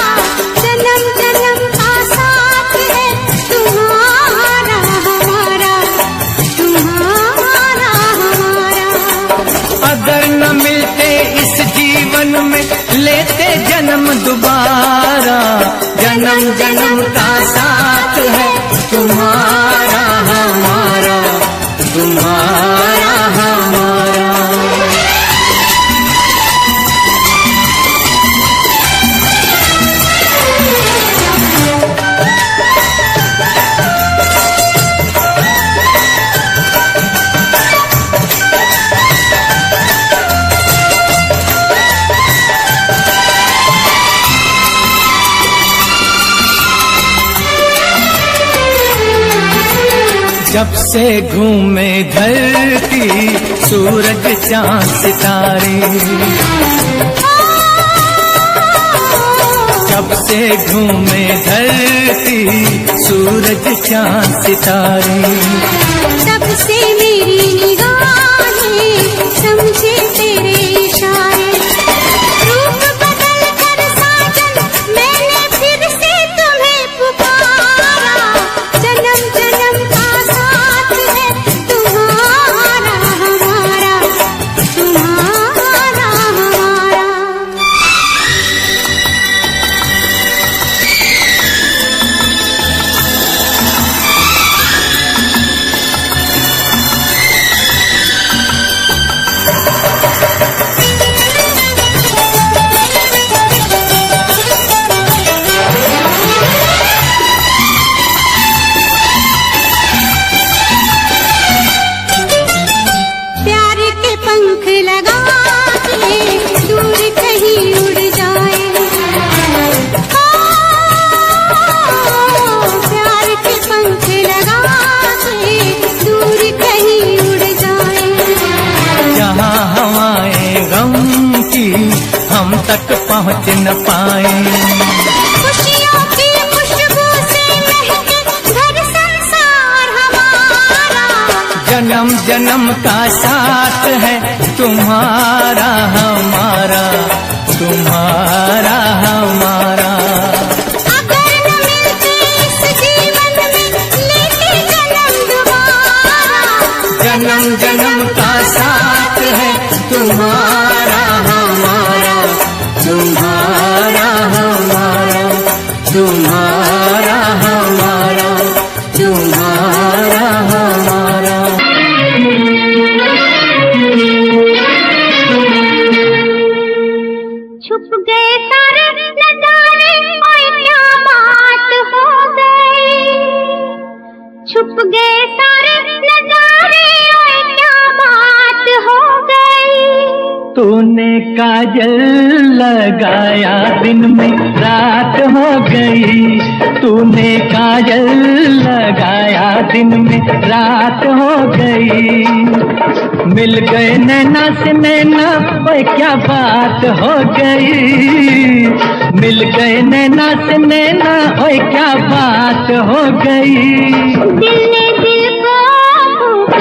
जन्म जन्म का साथ है तुम्हारा हमारा, तुम्हारा हमारा। अगर न मिलते इस जीवन में लेते जन्म दोबारा, जन्म जन्म का साथ है तुम्हारा हमारा, तुम्हारा हमारा। जब से घूमे धरती सूरज चांद सितारे, जब से घूमे धरती सूरज चांद सितारे। तब से मेरी निगाहें समझे तेरे इशारे। रूप बदल कर साजन मैंने फिर से तुम्हें पुकारा। जन्म जन्म का साथ है तुम्हारा हमारा, तुम्हारा हमारा। प्यार के पंख लगा के दूर कहीं उड़ जाए। प्यार के पंख लगा के दूर कहीं उड़ जाए। जहाँ हवाएं गम की हम तक पहुँच न पाए। खुशियों की खुशबू से महके घर संसार हमारा। जन्म जन्म का साथ है तुम्हारा हमारा, तुम्हारा हमारा। अगर न मिलते इस जीवन में लेते जन्म दोबारा, जन्म जन्म का साथ है तुम्हारा हमारा, तुम्हारा हमारा, तुम्हारा हमारा, तुम्हारा हमारा। छुप गए सारे नजारे और क्या बात हो गई। छुप गए सारे नजारे और क्या बात हो गई। तूने काजल लगाया दिन में रात हो गई, तूने काजल लगाया दिन में रात हो गई। मिल गए नैना से नैना ओए क्या बात हो गई। मिल गए नैना से नैना ओए क्या बात हो गई। दिल ने दिल को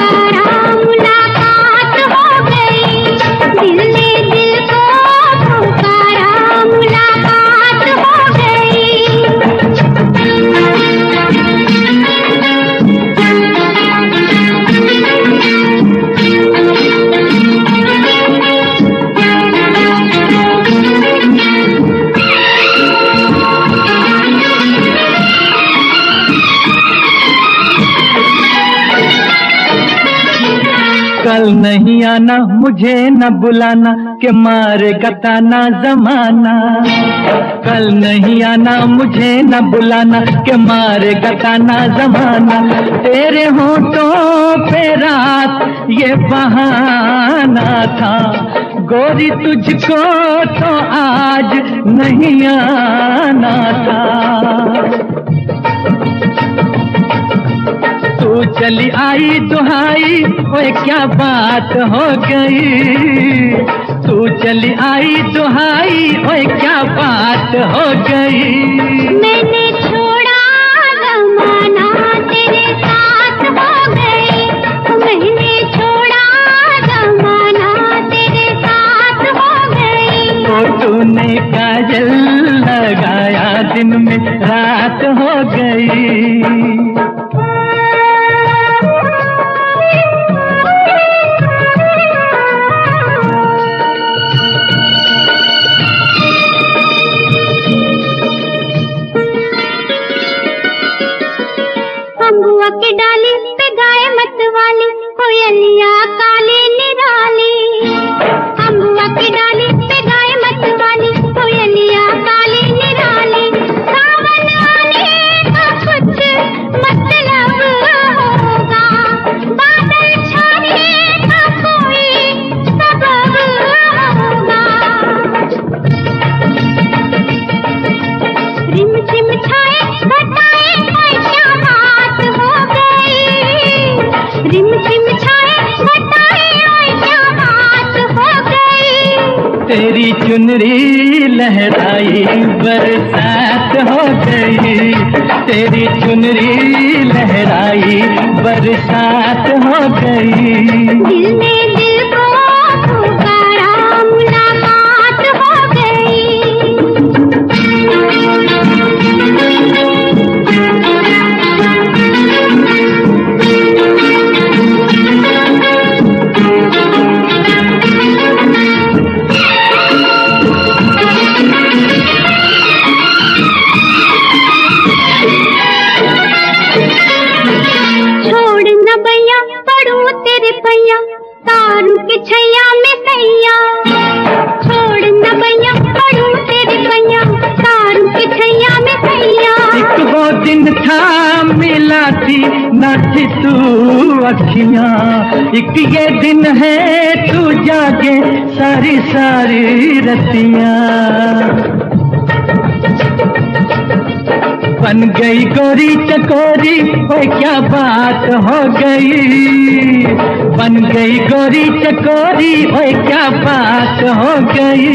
पुकारा मुलाकात हो गई, दिल ने दिल को पुकारा मुलाकात हो गई। कल नहीं आना मुझे न बुलाना के मारे गताना जमाना, कल नहीं आना मुझे न बुलाना के मारे गताना जमाना, तेरे होठों पे रात ये बहाना था, गोरी तुझको तो आज नहीं आना था। तू चली आई दुहाई, ओए क्या बात हो गई, तू चली आई दुहाई, ओए क्या बात हो गई। मैंने छोड़ा जमाना तेरे साथ हो गई, मैंने छोड़ा जमाना तेरे साथ हो गई। तो तूने काजल लगाया दिन में रात हो गई। अम्बुआ की डाली पे गाय मत वाली, कोयलिया काली निराली। अम्बुआ की डाली पे गाय मत वाली, कोयलिया काली निराली। सावन आने का कुछ मतलब होगा, बादल छाने का कोई सबब होगा। रिम झिम छाए घटाए क्या बात हो गई, रिम झिम छाए घटाए क्या बात हो गई। तेरी चुनरी लहराई बरसात हो गई, तेरी चुनरी लहराई बरसात हो गई। दिल ने दिल को पुकारा मुलाकात हो गई। छोड़ न भैया पड़ू तेरे भैया, तारू के छैया में सैया। छोड़ न भैया पड़ू तेरे भैया, तारू के छैया में सैया। एक वो दिन था मिला थी न थी तू अखियां, एक ये दिन है तू जागे सारी सारी रतियां। बन गई गोरी चकोरी, ओए क्या बात हो गई, बन गई गोरी चकोरी, ओए क्या बात हो गई।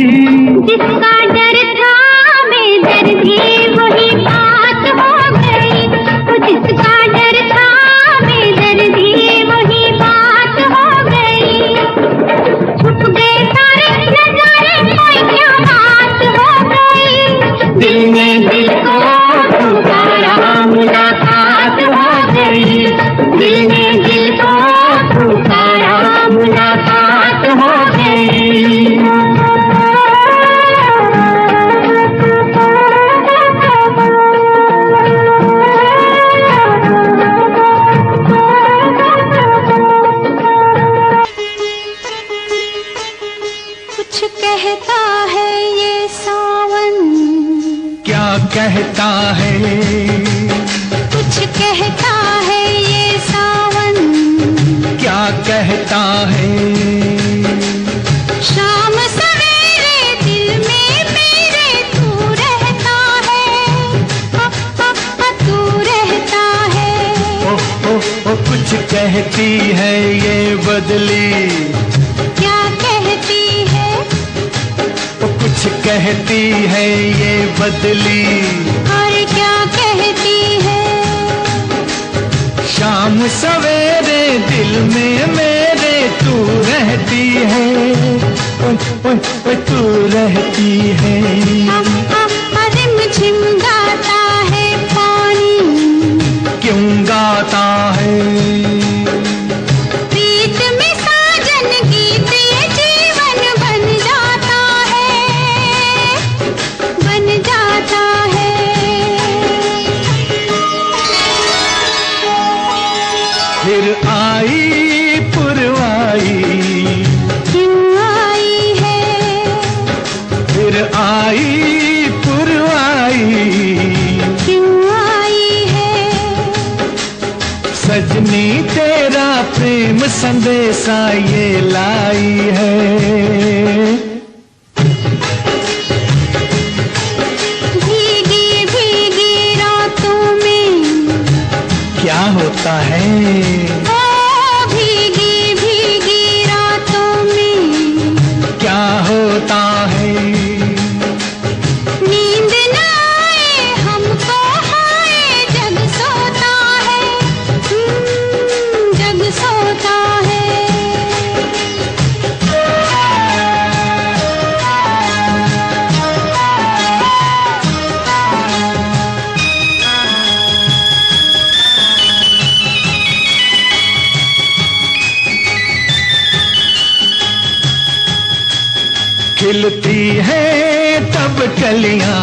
जिसका डर था बेदर्दी वही बात हो गई, जिसका डर था बेदर्दी वही बात हो गई। छुप गए सारे नजारे, कोई क्या बात हो गई। दिल ने दिल को पुकारा मुलाकात हो गई, दिल ने दिल को पुकारा मुलाकात हो गई। कुछ कहता है ये सावन, क्या कहता है, कुछ कहता है ये सावन, क्या कहता है। शाम सवेरे दिल में मेरे तू रहता है, तू रहता है। ओ कुछ कहती है ये बदली, क्या कहती है, कुछ कहती है ये बदली। और क्या कहती है। शाम सवेरे दिल में मेरे तू रहती है, ओए तू रहती है। रिमझिम गाता है पानी, क्यों गाता है? प्रीत में साजन गीत ये जीवन बन जाता है, बन जाता है। फिर आई पुरवाई, क्यों आई है? फिर आई पुरवाई, क्यों आई है? सजनी तेरा प्रेम संदेशा ये लाई है। भीगी भीगी रातों में क्या होता है? ओ भीगी भीगी रातों में क्या होता है? नींद न आए हमको, हाय जग सोता है, जग सोता है। खिलती है तब कलियां,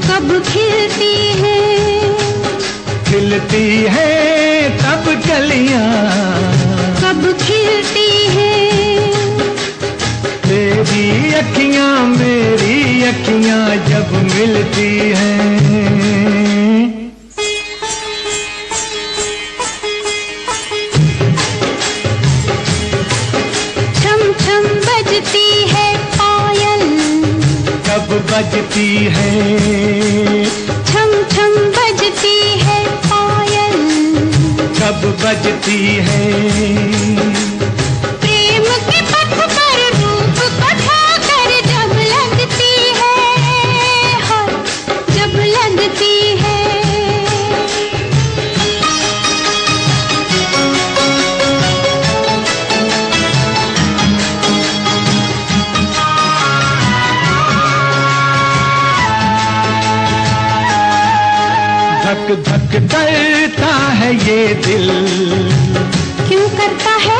कब खिलती है? खिलती है तब कलियां, कब खिलती है? तेरी अखियां मेरी अखियां जब मिलती हैं। छम छम बजती है पायल, कब बजती है? छम छम बजती है पायल, कब बजती है? प्रेम के पथ पर रूप कथा कर जब लगती है, हाँ, जब लगती है। धक धक करता है ये दिल, क्यों करता है?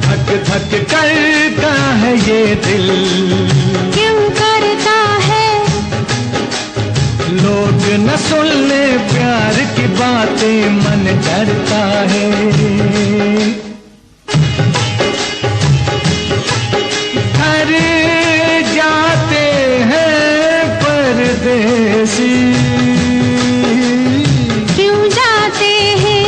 धक धक करता है ये दिल। क्यों करता है? लोग न सुन ले प्यार की बातें मन डरता है। घर जाते हैं परदेसी, क्यों जाते हैं?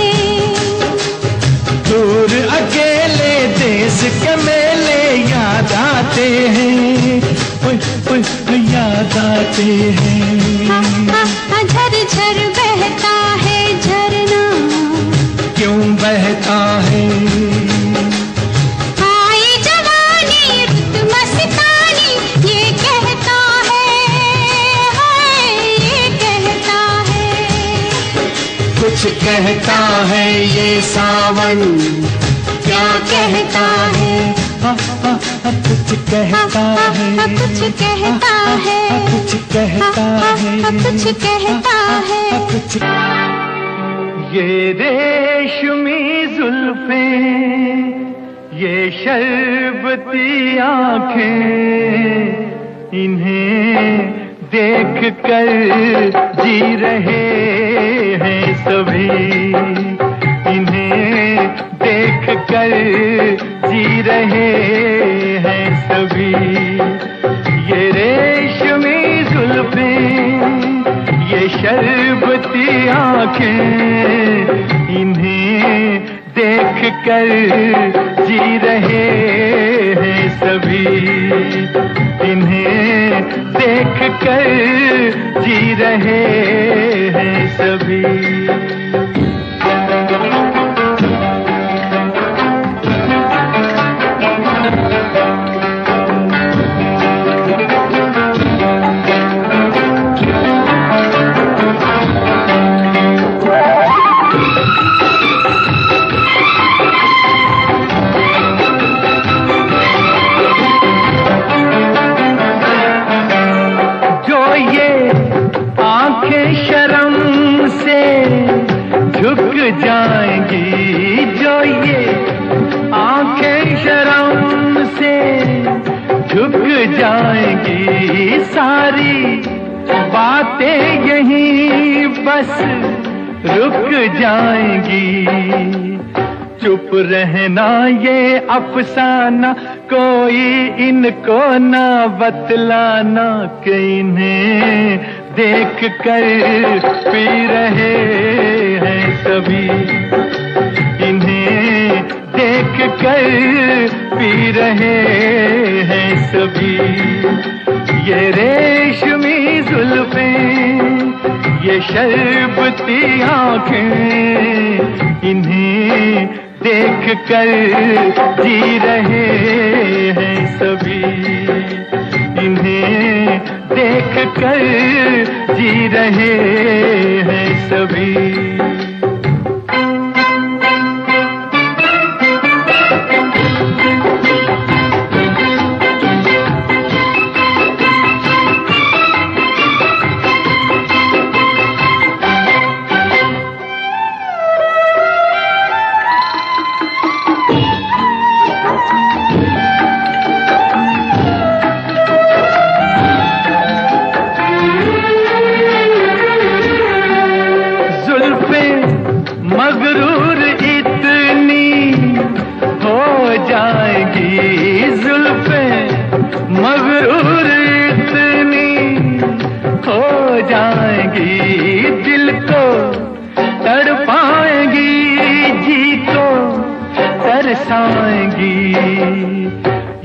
दूर अकेले देश के मेले याद आते हैं, याद आते हैं। झर झर बहता है झरना, क्यों बहता है? आई जवानी रुत मस्तानी ये कहता है, हाय ये कहता है। कुछ कहता है ये सावन, क्या कहता है? कुछ कहता है, कुछ कहता है, कुछ कहता है, कुछ कहता है। कुछ। ये रेशमी जुल्फें, ये शरबती आंखें, इन्हें देख कर जी रहे हैं सभी, इन्हें देख कर जी रहे हैं सभी। ये रेशमी जुल्फें, ये शरबती आंखें, इन्हें देख कर जी रहे हैं सभी, इन्हें देख कर जी रहे हैं सभी। रुक जाएंगी सारी बातें यहीं बस रुक जाएंगी। चुप रहना ये अफसाना कोई इनको ना बतलाना कि इन्हें देख कर पी रहे हैं सभी, इन्हें देख कर पी रहे हैं सभी। ये रेशमी जुल्फें ये शर्बती आंखें इन्हें देख कर जी रहे हैं सभी, इन्हें देख कर जी रहे हैं सभी। मगरूर इतनी हो जाएगी जुल्फें, मगरूर इतनी हो जाएगी, दिल को तड़पाएंगी, जी को तरसाएंगी।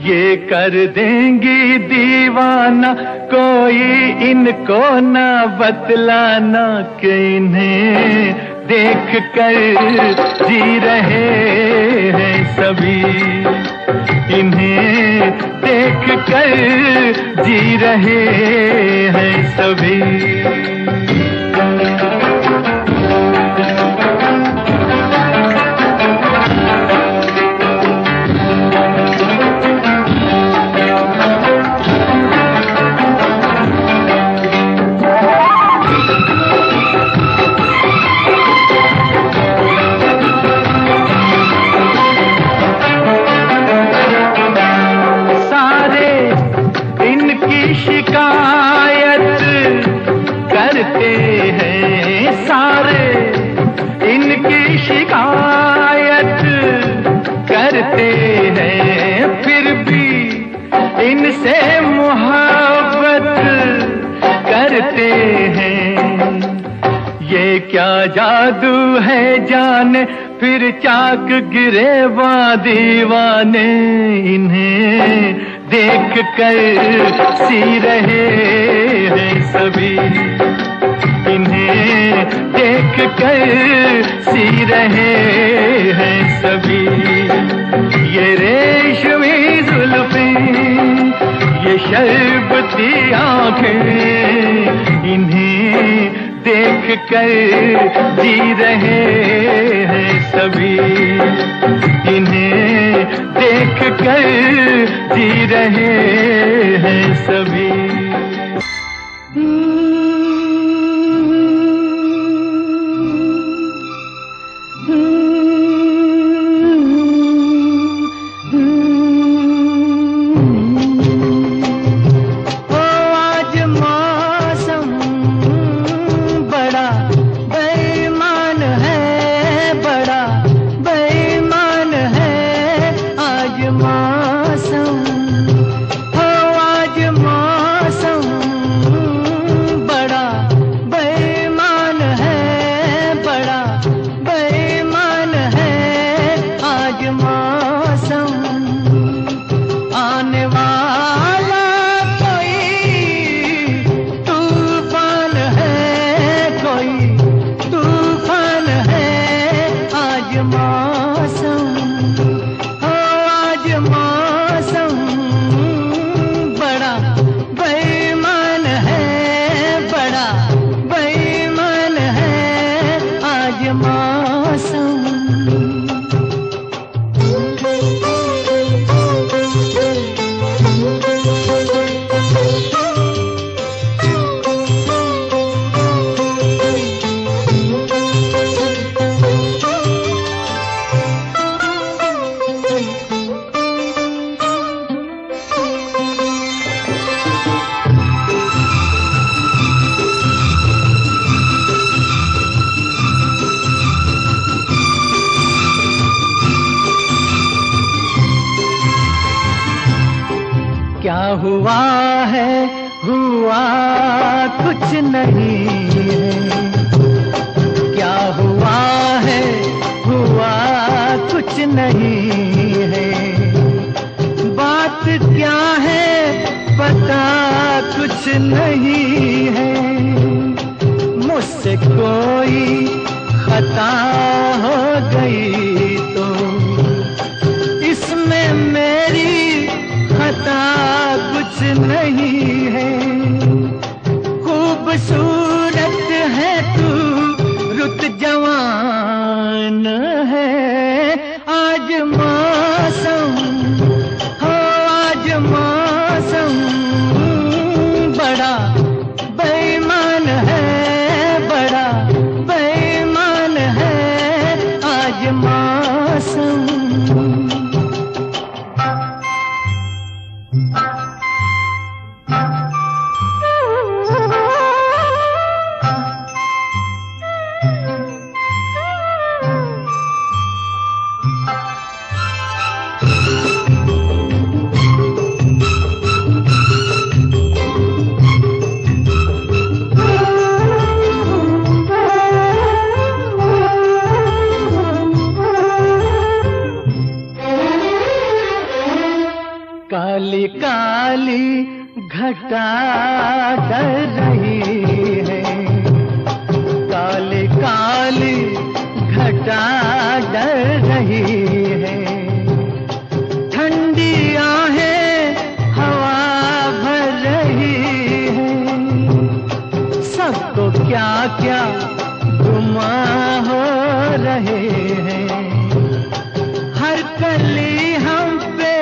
ये कर देंगी दीवाना कोई इनको ना बतलाना कि इन्हें देख कर जी रहे हैं सभी, इन्हें देख कर जी रहे हैं सभी। शिकायत करते हैं सारे, इनकी शिकायत करते हैं, फिर भी इनसे मोहब्बत करते हैं। ये क्या जादू है जाने फिर चाक गिरे दीवाने, इन्हें देख कर सी रहे हैं सभी, इन्हें देख कर सी रहे हैं सभी। ये रेशमी जुल्फें ये शर्बती आंखें इन्हें देख कर जी रहे हैं सभी, इन्हें देख कर जी रहे हैं सभी। क्या हुआ है, हुआ कुछ नहीं है। क्या हुआ है, हुआ कुछ नहीं है। बात क्या है पता कुछ नहीं है। मुझसे कोई खता हो गई तो इसमें मेरी खता कुछ नहीं है। खूबसूरत है तू, रुत जवान है। आज मौसम हो, आज मौसम बड़ा बेईमान है, बड़ा बेईमान है आज मौसम। काली काली घटा डर रही है। काली काली घटा डर रही है। ठंडी आहें हवा भर रही है। सबको क्या क्या गुमा हो रहे हैं। हर कली हम पे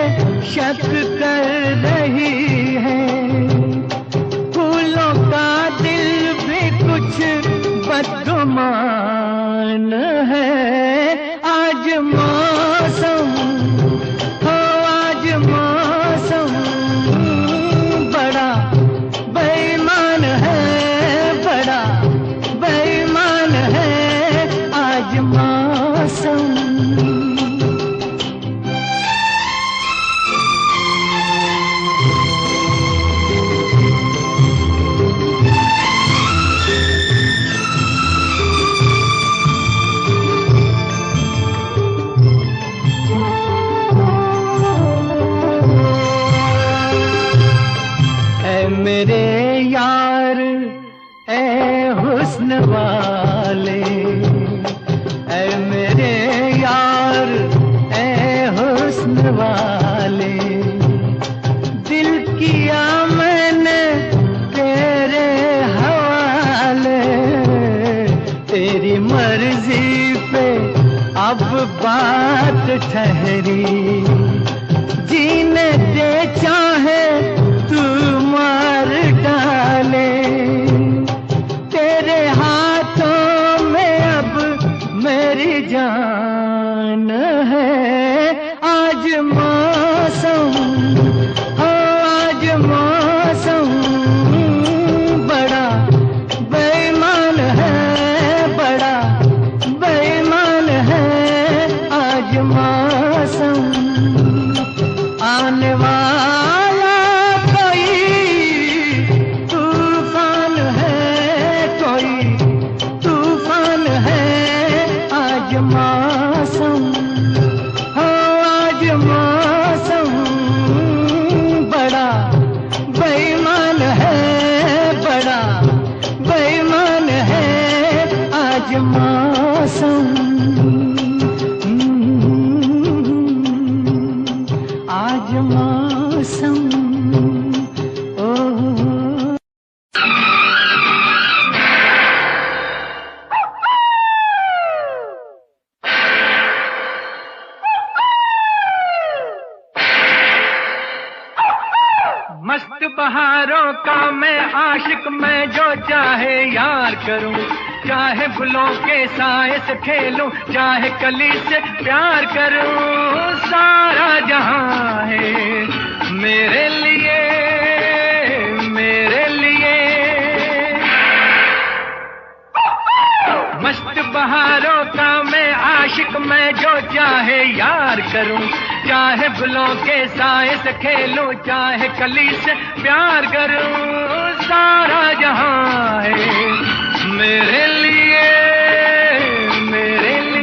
शक कर रही है। फूलों का दिल भी कुछ बदगुमान है। आज मौसम हो, आज मौसम बड़ा बेईमान है, बड़ा बेईमान है आज मौसम। मेरे यार ए हुस्न वाले, ए मेरे यार ए हुस्न वाले। दिल किया मैंने तेरे हवाले। तेरी मर्जी पे अब बात ठहरी। जीने दे चाहे तू मार डाले। तेरे हाथों में अब मेरी जान है। आज मौसम हो, आज मौसम बड़ा बेईमान है, बड़ा बेईमान है आज मौसम। आने वाला तूफान है, कोई तूफान है आज मौसम हो, आज मौसम बड़ा बेईमान है, बड़ा बेईमान है आज मौसम। आज मौसम मस्त बहारों का मैं आशिक, मैं जो चाहे यार करूं। चाहे फूलों के साए से खेलूं, चाहे कली से प्यार करूं। सारा जहां है मेरे लिए, मेरे लिए। मस्त बहारों का मैं आशिक, मैं जो चाहे यार करूं। चाहे गुलों के साए से खेलूं, चाहे कली से प्यार करूं, सारा जहां है मेरे लिए, मेरे लिए।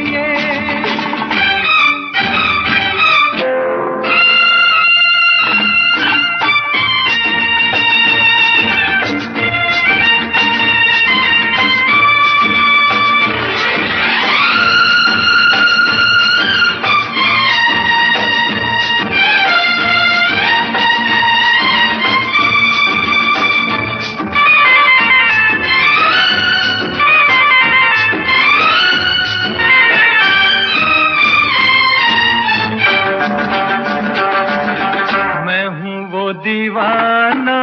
दीवाना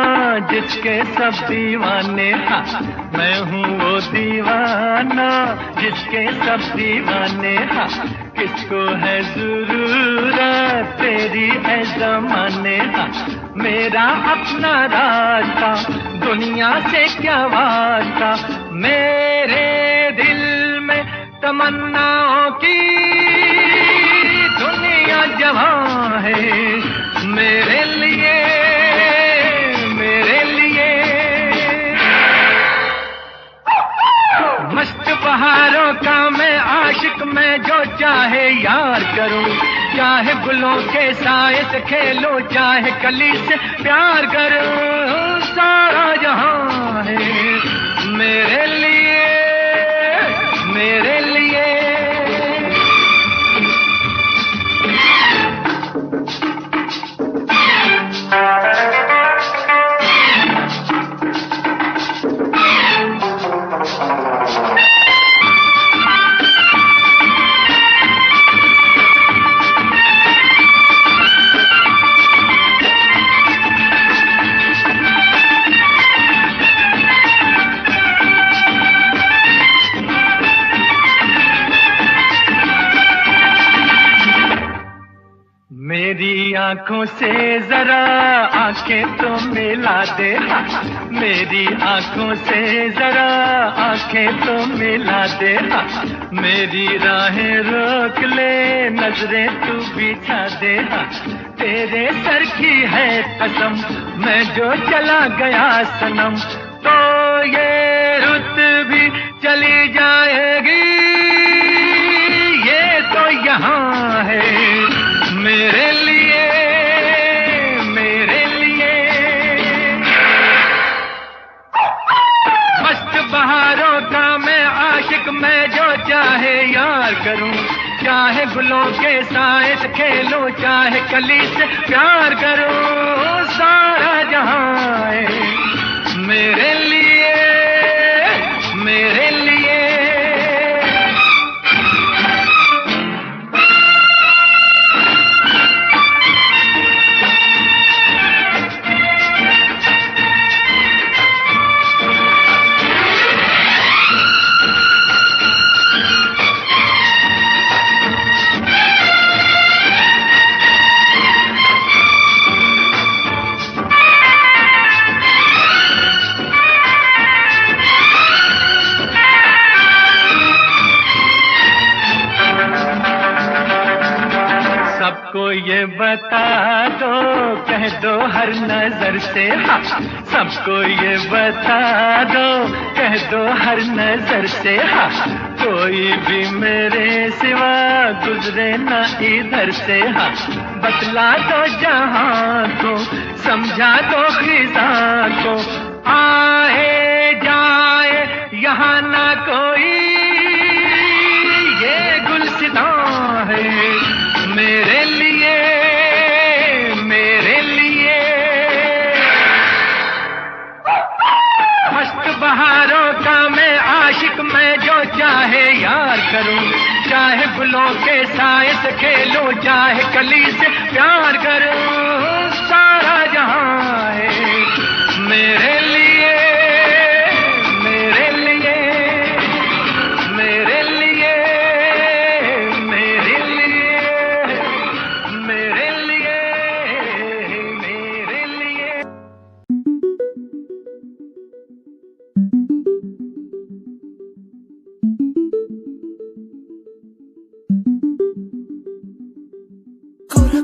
जिसके सब दीवाने, हाँ मैं हूँ वो दीवाना जिसके सब दीवाने, हाँ किसको है जरूरत तेरी है ज़माने, हाँ मेरा अपना रास्ता दुनिया से क्या वास्ता, मेरे दिल में तमन्नाओं की दुनिया जवां है मेरे लिए, मेरे लिए। मस्त बहारों का मैं आशिक, मैं जो चाहे यार करूं, चाहे गुलों के साए से खेलूं, चाहे कली से प्यार करूं, सारा जहां है मेरे लिए, मेरे लिए। मेरी आंखों से जरा आंखें तो मिला दे, मेरी आंखों से जरा आंखें तो मिला दे, मेरी राहें रोक ले नजरें तू बिछा दे, तेरे सर की है कसम मैं जो चला गया सनम, तो ये रुत भी चली जाएगी, ये तो यहाँ है मेरे लिए, मेरे लिए। मस्त बहारों का मैं आशिक, मैं जो चाहे यार करूं, चाहे गुलों के साए से खेलूं, चाहे कली से प्यार करूं, सारा जहां है मेरे लिए, मेरे लिए। सबको ये बता दो, कह दो हर नजर से, हाँ सबको ये बता दो, कह दो हर नजर से, हाँ कोई भी मेरे सिवा गुजरे न इधर से, हाँ बतला दो जहां को, समझा दो खिजा को, आए जाए यहाँ ना कोई, ये गुलसितां है मेरे लिए, मेरे लिए। मस्त बहारों का मैं आशिक, मैं जो चाहे यार करूं, चाहे गुलों के साए से खेलूं, चाहे कली से प्यार करूं, सारा जहां है मेरे लिए, मेरे लिए, मेरे लिए, मेरे लिए, मेरे लिए, मेरे लिए। कोरा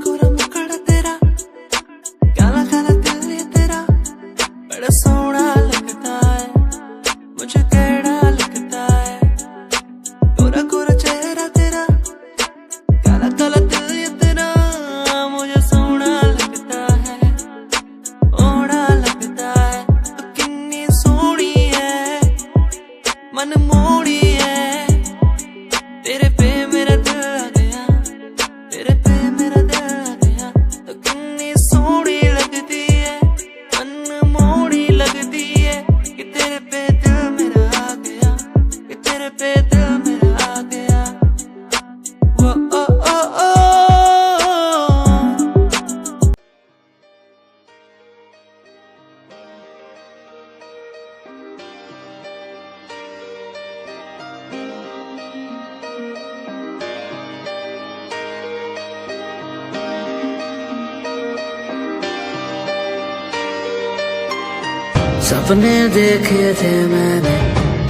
सपने देखे थे मैंने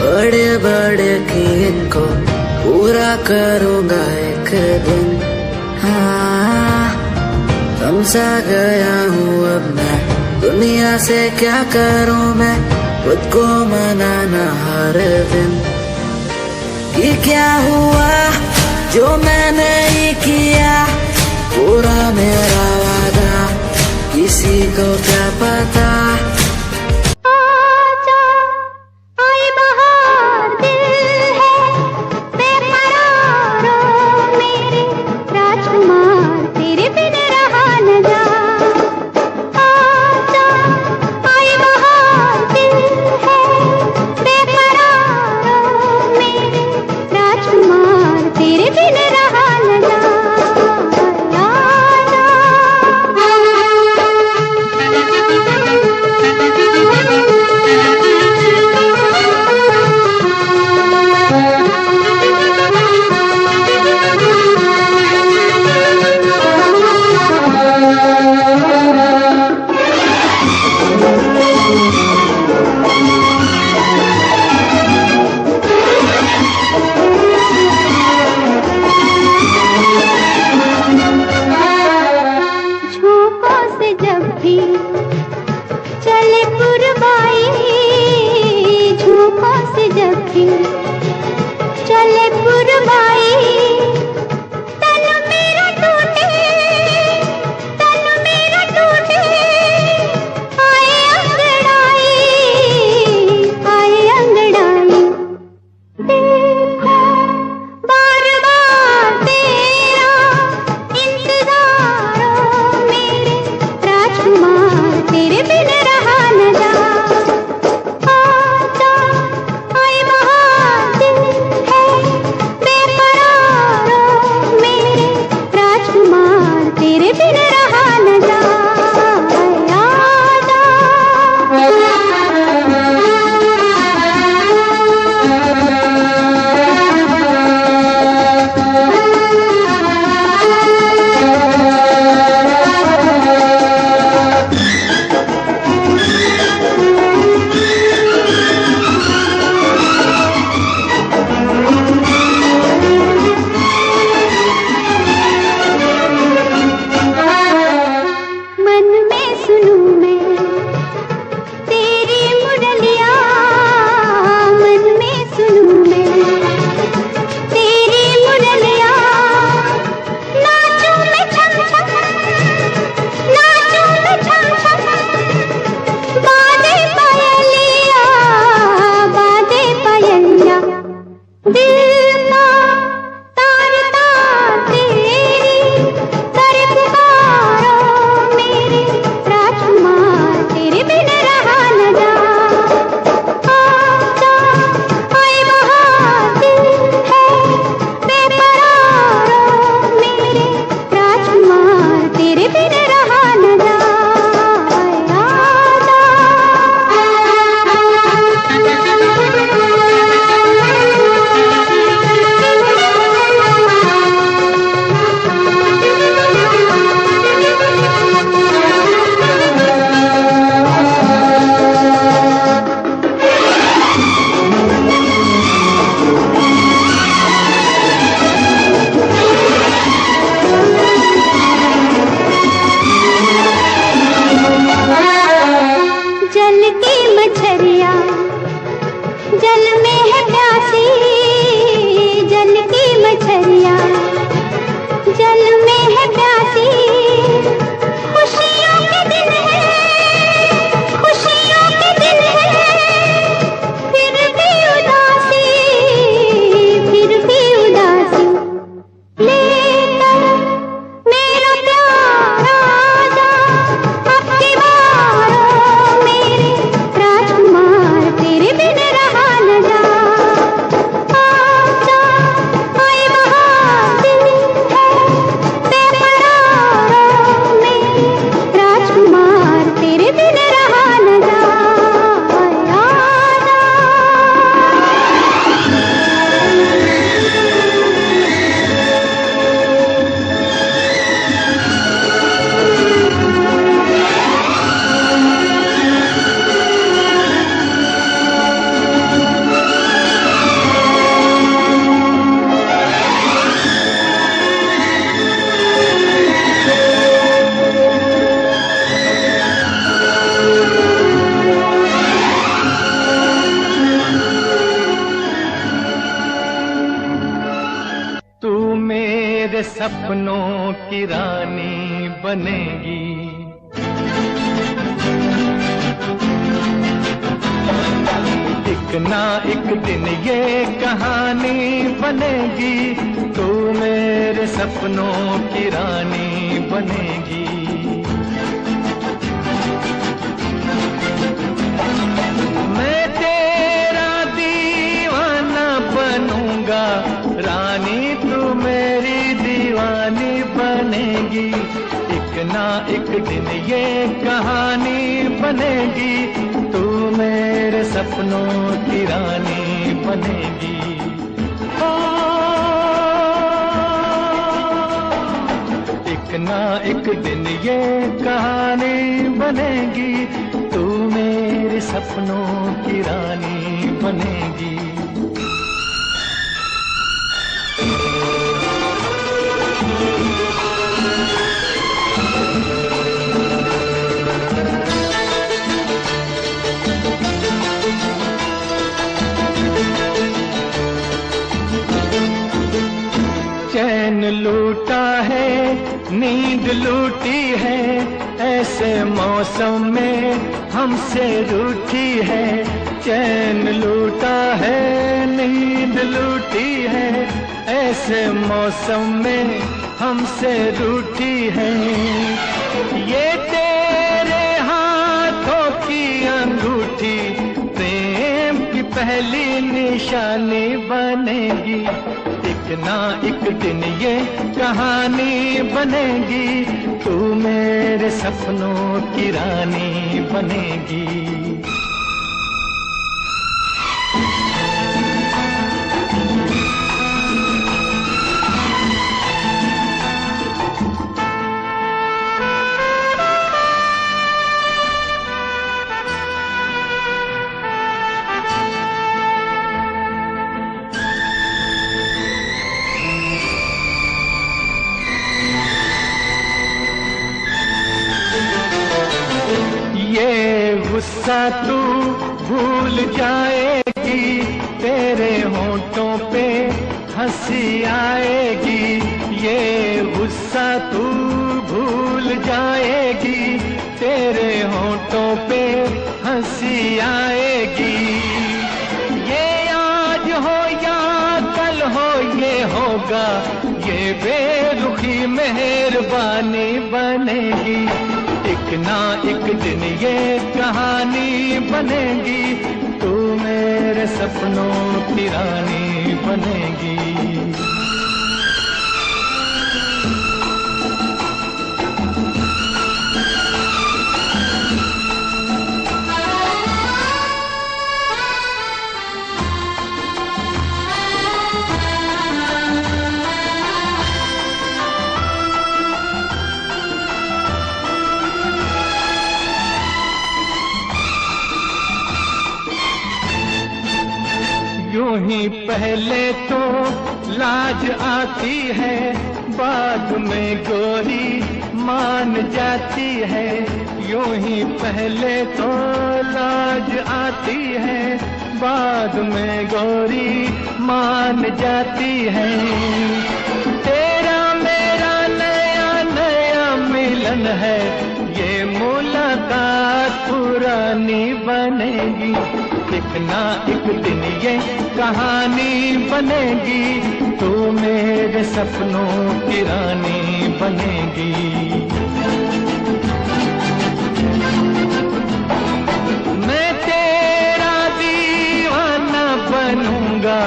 बड़े बड़े कि इनको पूरा करूंगा एक दिन। हाँ, समझा गया हूँ अब मैं, दुनिया से क्या करूँ मैं, खुद को मनाना हर दिन। ये क्या हुआ जो मैंने ही किया, पूरा मेरा वादा किसी को क्या पता। की रानी बनेगी। एक ना एक दिन ये कहानी बनेगी, तू मेरे सपनों की रानी बनेगी। मैं तेरा दीवाना बनूंगा, रानी तू मेरी दीवानी बनेगी। एक ना एक दिन ये कहानी बनेगी, तू मेरे सपनों की रानी बनेगी। ओ, एक ना एक दिन ये कहानी बनेगी, तू मेरे सपनों की रानी बनेगी। चैन लूटा है, नींद लूटी है, ऐसे मौसम में हमसे रूठी है। चैन लूटा है, नींद लूटी है, ऐसे मौसम में हमसे रूठी है। ये तेरे हाथों की अंगूठी प्रेम की पहली निशानी बनेगी। एक ना एक दिन ये कहानी बनेगी, तू मेरे सपनों की रानी बनेगी। ये गुस्सा तू भूल जाएगी, तेरे होंठों पे हंसी आएगी। ये गुस्सा तू भूल जाएगी, तेरे होंठों पे हंसी आएगी। ये आज हो या कल हो ये होगा, ये बेरुखी मेहरबानी बनेगी। एक ना एक दिन ये कहानी बनेगी, तू मेरे सपनों की रानी बनेगी। यूं ही पहले तो लाज आती है, बाद में गोरी मान जाती है। यूं ही पहले तो लाज आती है, बाद में गोरी मान जाती है। तेरा मेरा नया नया मिलन है, ये मुलाकात पुरानी बनेगी। एक ना एक दिन ये कहानी बनेगी, तू मेरे सपनों की रानी बनेगी। मैं तेरा दीवाना बनूंगा,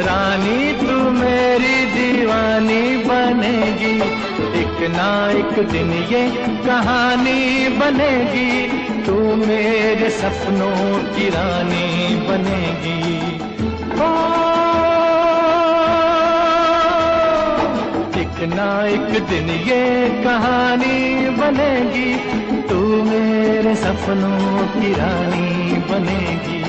रानी तू मेरी दीवानी बनेगी। एक ना एक दिन ये कहानी बनेगी, तू मेरे सपनों की रानी बनेगी। ओ, एक ना एक दिन ये कहानी बनेगी, तू मेरे सपनों की रानी बनेगी।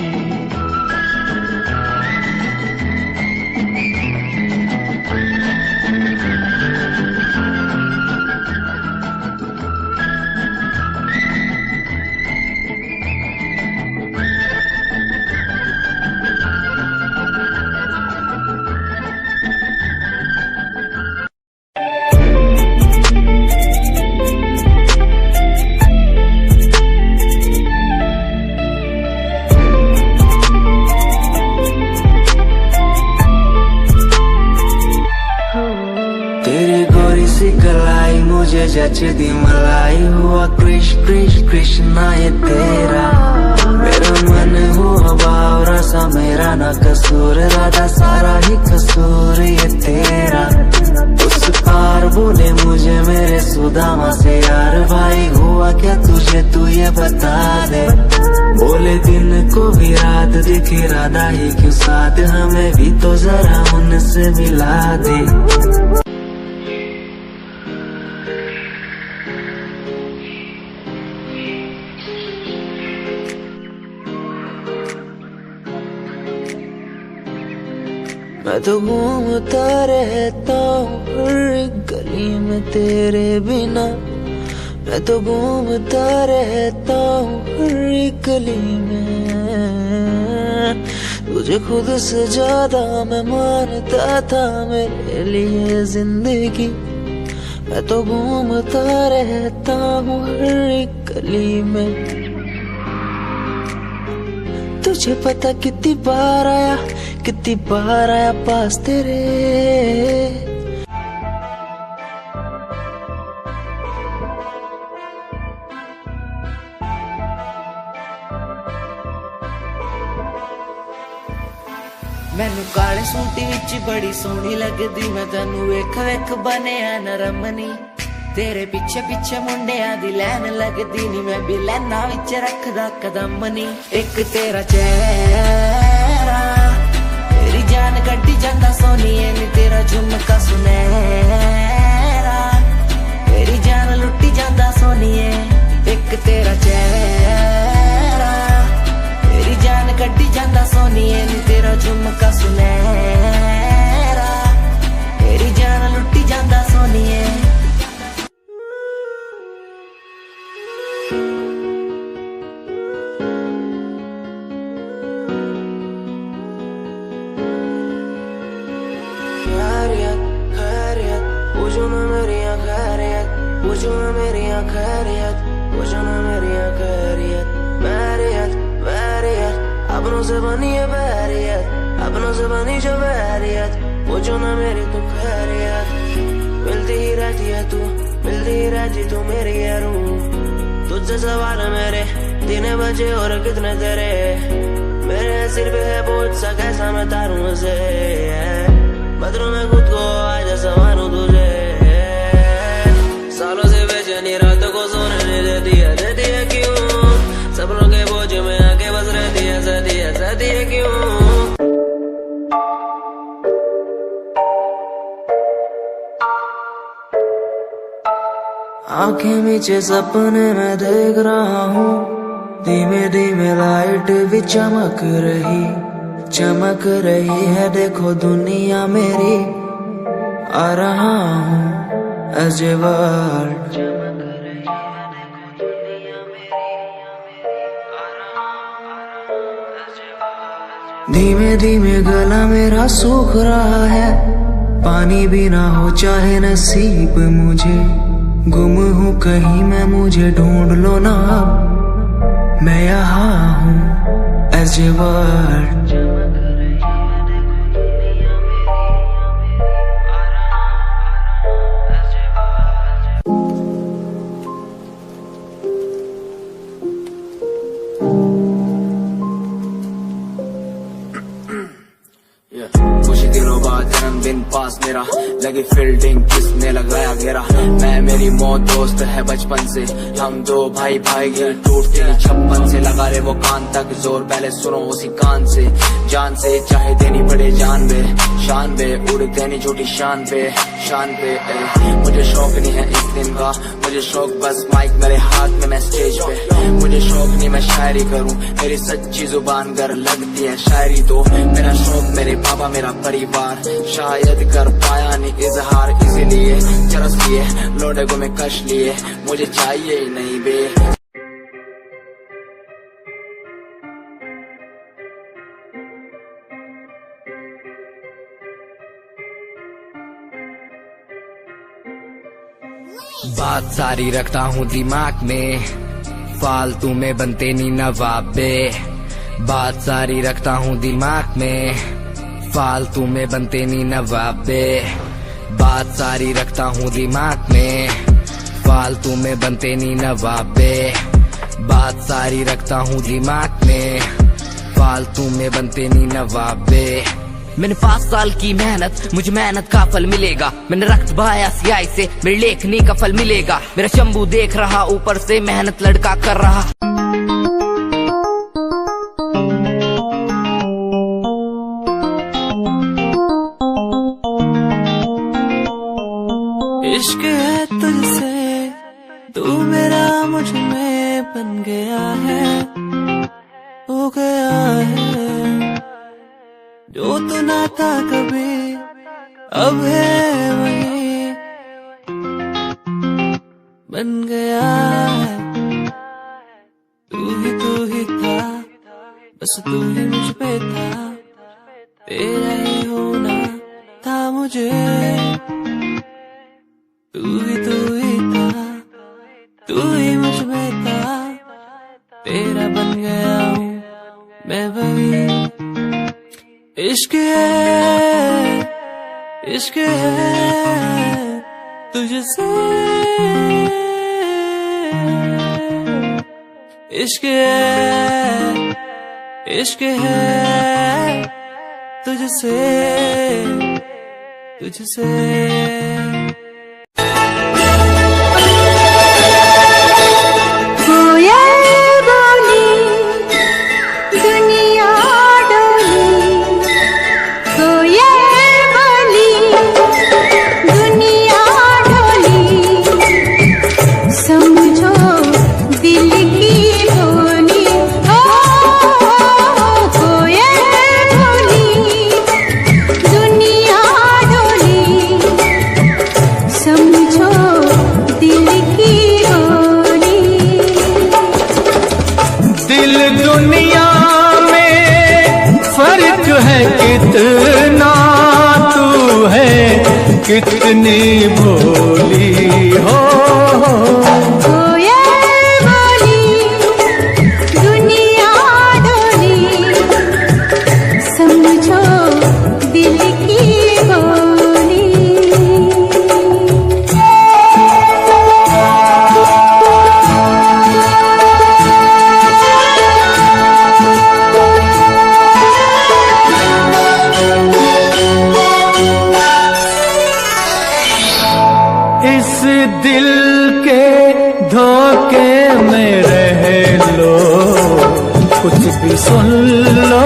दी मलाई हुआ कृष कृष कृष्णा ये तेरा। मेरा मन हुआ बावरा सा मेरा ना कसूर, राधा सारा ही कसूर ये तेरा। उस पार बोले मुझे मेरे सुदामा से यार भाई हुआ क्या तुझे तू ये बता दे। बोले दिन को भी रात दिखे राधा ही क्यों साथ, हमें भी तो जरा उनसे मिला दे। मैं तो घूमता रहता हूँ हर एक गली में तेरे बिना। मैं तो घूमता रहता हूँ हर एक गली में। तुझे खुद से ज्यादा मैं मानता था मेरे लिए जिंदगी। मैं तो घूमता रहता हूँ हर एक गली में। तुझे पता कितनी बार आया पास तेरे। मैनू काले सूटी विच बड़ी सोहनी लगदी, मैं तैनू वेख वेख बनिया नरमनी। तेरे पीछे पीछे मुंडिया दी लैन लगदी नी, मैं भी लैना विच रखदा कदम नी। एक तेरा चेहरा तेरी जान कड्डी जांदा सोनीए नी, तेरा झुमका सुनहरा तेरी जान लुट्टी जांदा सोनीए। एक तेरा चेहरा तेरी जान कड्डी जांदा सोनीए नी, तेरा झुमका सुनहरा तेरी जान लुट्टी जांदा सोनीए। पूछो ना मेरी खैरियत, पूछो ना मेरी खैरियत, पूछो ना मेरी खैरियत। बैरियत बैरियत अपनों से बनी है बैरियत, अपनों से बनी जो बैरियत। पूछो ना मेरी तू खैरियत। मिलती ही रहती है तू, मिलती ही रहती तू मेरी है रूह। तुझसे सवाल मेरे दिन बजे और कितने तेरे, मेरे सिर पे है बोझ सा कैसा मैं तारूं उसे। बदलूं मैं खुद को आज संवारूं तुझे। सालों से बेचैनी रात को सोने नहीं देती है क्यों। सपनों के बोझ में आके बस रहती है क्यों। आंखें नीचे सपने मैं देख रहा हूँ, धीमे धीमे लाइट भी चमक रही है। देखो दुनिया मेरी आ रहा हूँ as a world। धीमे धीमे गला मेरा सूख रहा है, पानी भी ना हो चाहे नसीब मुझे। गुम हूँ कहीं मैं, मुझे ढूंढ लो ना अब, मैं यहाँ हूँ as a world। कुछ दिनों बाद जन्मदिन पास मेरा, लगी फील्डिंग किसने लगाया घेरा। मैं मेरी मौत दोस्त है बचपन से, हम दो भाई गिर टूटते ही छप्पन से। लगा रे वो कान तक जोर, पहले सुनो उसी कान से। जान से चाहे देनी पड़े जान बे, शान बे उड़ देनी झूठी शान पे। मुझे शौक नहीं है इस दिन का, मुझे शौक बस माइक मेरे हाथ में, मैं स्टेज पे। मुझे शौक नहीं मैं शायरी करूं, मेरी सच्ची जुबान गर लगती है शायरी तो। मेरा शौक मेरे पापा मेरा परिवार, शायद कर पाया नहीं इजहार, इसीलिए चरस लिए लोडे को मैं कश लिए। मुझे चाहिए ही नहीं बे। बात सारी रखता हूँ दिमाग में, फालतू में बनते नहीं नवाबे। बात सारी रखता हूँ दिमाग में, फालतू में बनते नहीं नवाबे। बात सारी रखता हूँ दिमाग में, फालतू में बनते नहीं नवाबे, बात सारी रखता हूँ दिमाग में, फालतू में बनते नहीं नवाबे। मैंने 5 साल की मेहनत, मुझे मेहनत का फल मिलेगा। मैंने रक्त बहाया सियाही से, मेरी लेखनी का फल मिलेगा। मेरा शंभू देख रहा ऊपर से, मेहनत लड़का कर रहा। इश्क है तुझसे, तू मेरा मुझ में बन गया है, हो गया है। जो तो ना था कभी, अब है वही, बन गया है। तू ही था, बस तू ही मुझ पे था, तेरा ही होना था मुझे। तू ही था, तू ही मुझ में था, तेरा बन गया हूँ मैं वही। इश्क है, इश्क है तुझसे, इश्क है, इश्क है तुझसे, तुझसे। कितना तू है, कितनी भोली हो। दुनिया डोली, समझो दिल की बोली। इस दिल के धोखे में रह लो, कुछ भी सुन लो,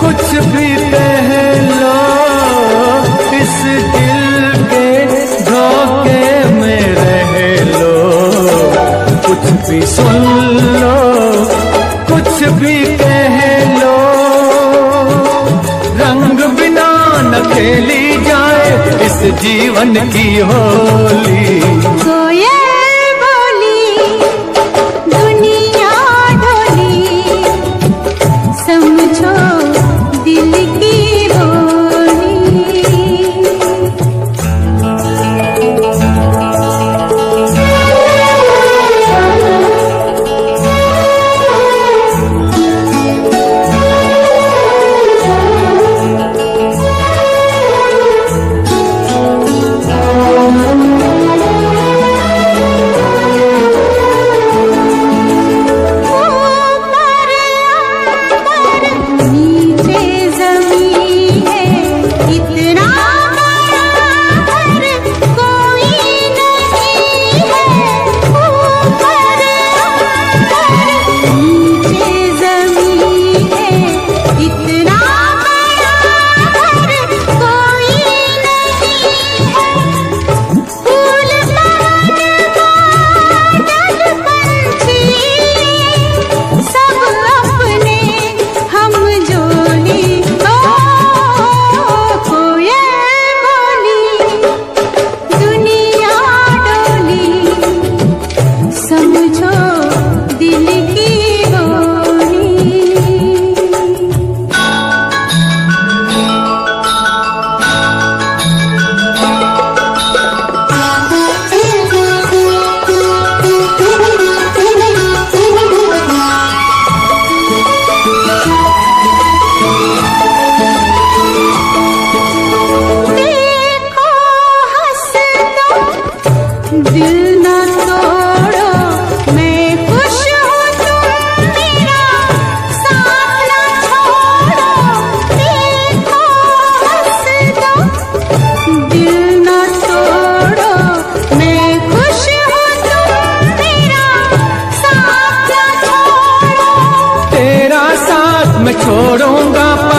कुछ भी कह लो। इस दिल के धोखे में रह लो, कुछ भी सुन लो, कुछ भी कह लो। रंग बिना न खेली जाए इस जीवन की होली। कोयल बोली, दुनिया डोली, समझो दिल की बोली।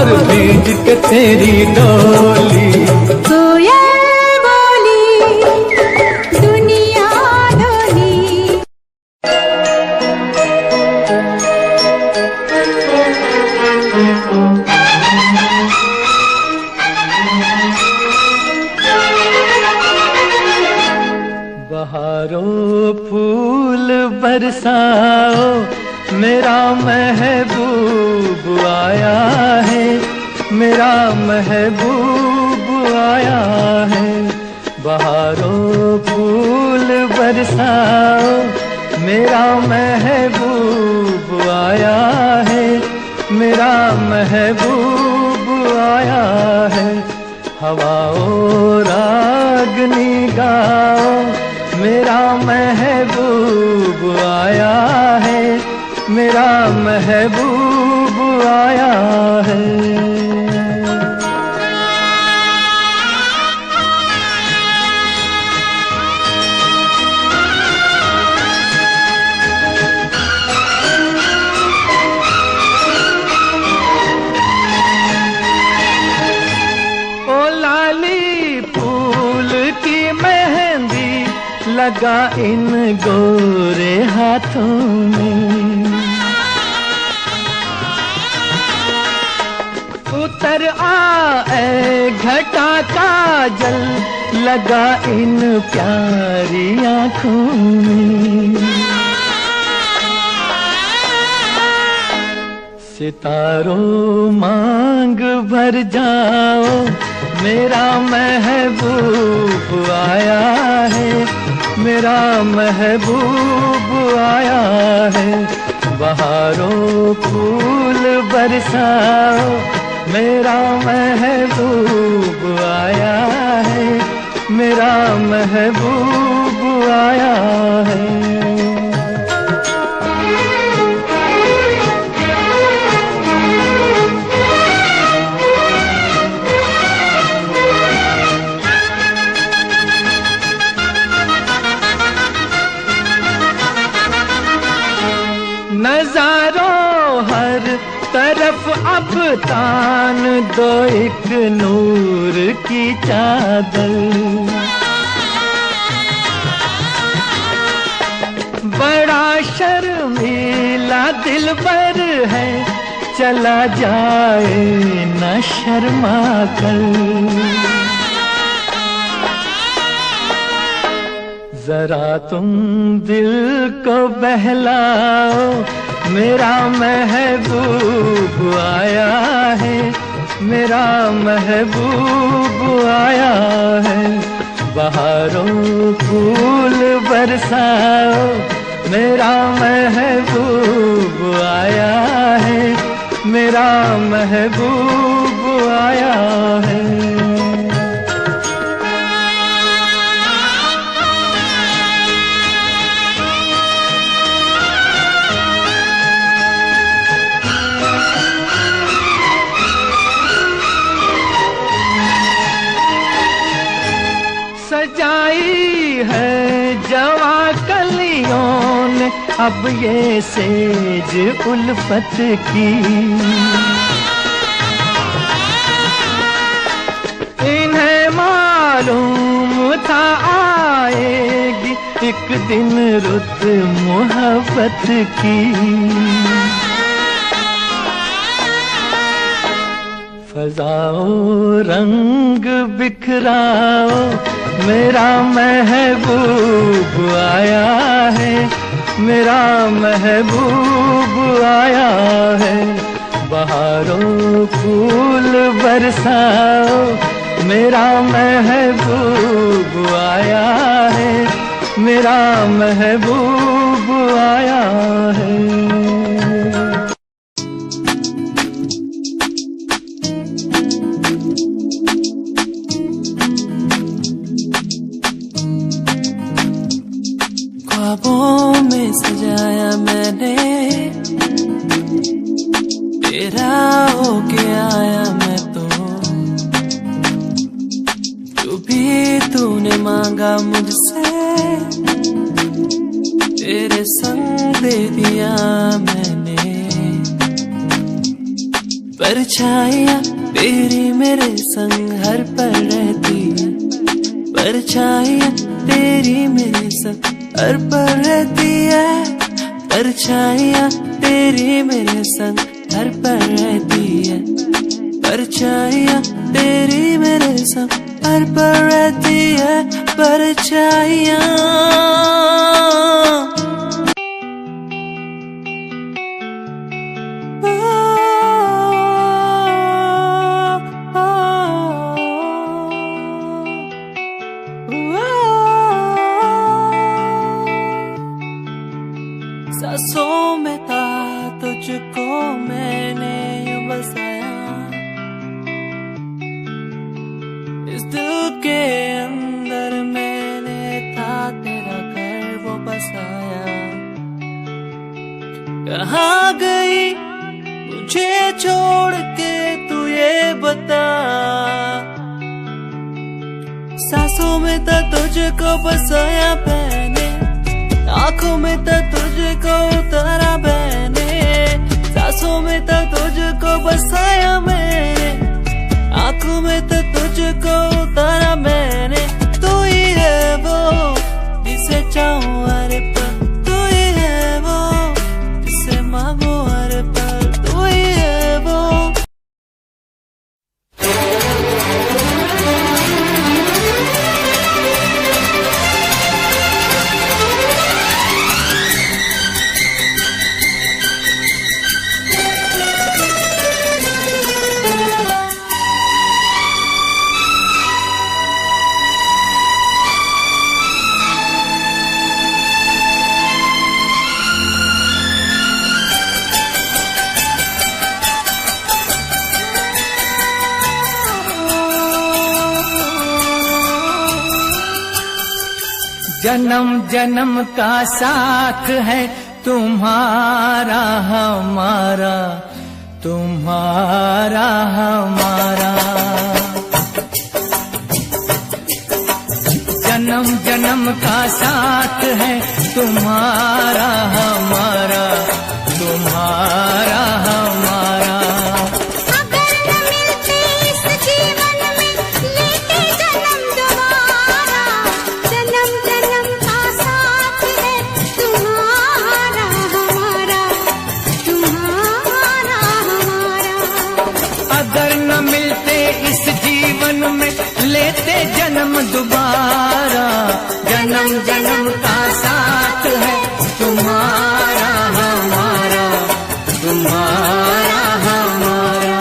और भीज के तेरी डोली। कोयल बोली दुनिया डोली। बहारों फूल बरसाओ, मेरा महबूब आया है, मेरा महबूब आया है। बहारों फूल बरसाओ, मेरा महबूब आया है, मेरा महबूब आया है। हवाओं रागनी गाओ, मेरा महबूब आया है, मेरा महबूब आया है। ओ लाली फूल की मेहंदी लगा इन गोरे हाथों में। उतर आए घटा का जल लगा इन प्यारी आँखों में। सितारों मांग भर जाओ, मेरा महबूब आया है, मेरा महबूब आया है। बहारों फूल बरसाओ, मेरा महबूब आया है, मेरा महबूब आया है। नजारों हर तरफ अब तान दो एक नूर की चादर। बड़ा शर्मीला दिलबर है, चला जाए न शर्मा कर। जरा तुम दिल को बहलाओ, मेरा महबूब आया है, मेरा महबूब आया है। बहारों फूल बरसाओ, मेरा महबूब आया है, मेरा महबूब आया है। सजाई है जवा कलियों ने अब ये सेज उल्फत की। इन्हें मालूम था आएगी एक दिन रुत मोहब्बत की। फजाओ रंग बिखराओ, मेरा महबूब आया है, मेरा महबूब आया है। बहारों फूल बरसाओ, मेरा महबूब आया है, मेरा महबूब आया है। ख्वाबों में सजाया मैंने, तेरा होके आया मैं तो। जो भी तूने मांगा मुझसे, तेरे संग दे दिया मैंने। परछाइयाँ तेरी मेरे संग हर पल रहती है, परछाइयाँ तेरी मेरे संग हर पल रहती है, परछाइयाँ तेरी मेरे संग हर पल रहती है, परछाइयाँ तेरी मेरे संग हर पल रहती है, परछाइयाँ। सांसों में था तुझको मैंने यूं बसाया, इस दिल के अंदर मैंने था तेरा घर वो बसाया। कहाँ गई मुझे छोड़ के तू ये बता, सांसों में था तुझको बसाया मैंने, आँखों में था तुझको उतारा मैंने, सांसों में था तुझको बसाया मैंने, आँखों में था तुझको उतारा मैंने। तू ही है वो जिसे चाहूं हर पल, तू ही है वो जिसे मांगू हर पल, तू ही है वो। जन्म जन्म का साथ है तुम्हारा हमारा, तुम्हारा हमारा, जन्म जन्म का साथ है तुम्हारा हमारा, तुम्हारा हमारा। अगर न मिलते इस जीवन में लेते जन्म दोबारा, जन्म जन्म का साथ है तुम्हारा हमारा, तुम्हारा हमारा। अगर न मिलते इस जीवन में लेते जन्म दोबारा, जन्म जन्म का साथ है तुम्हारा हमारा, तुम्हारा हमारा।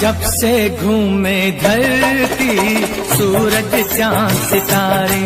जब से घूमे धरती सूरज चांद सितारे,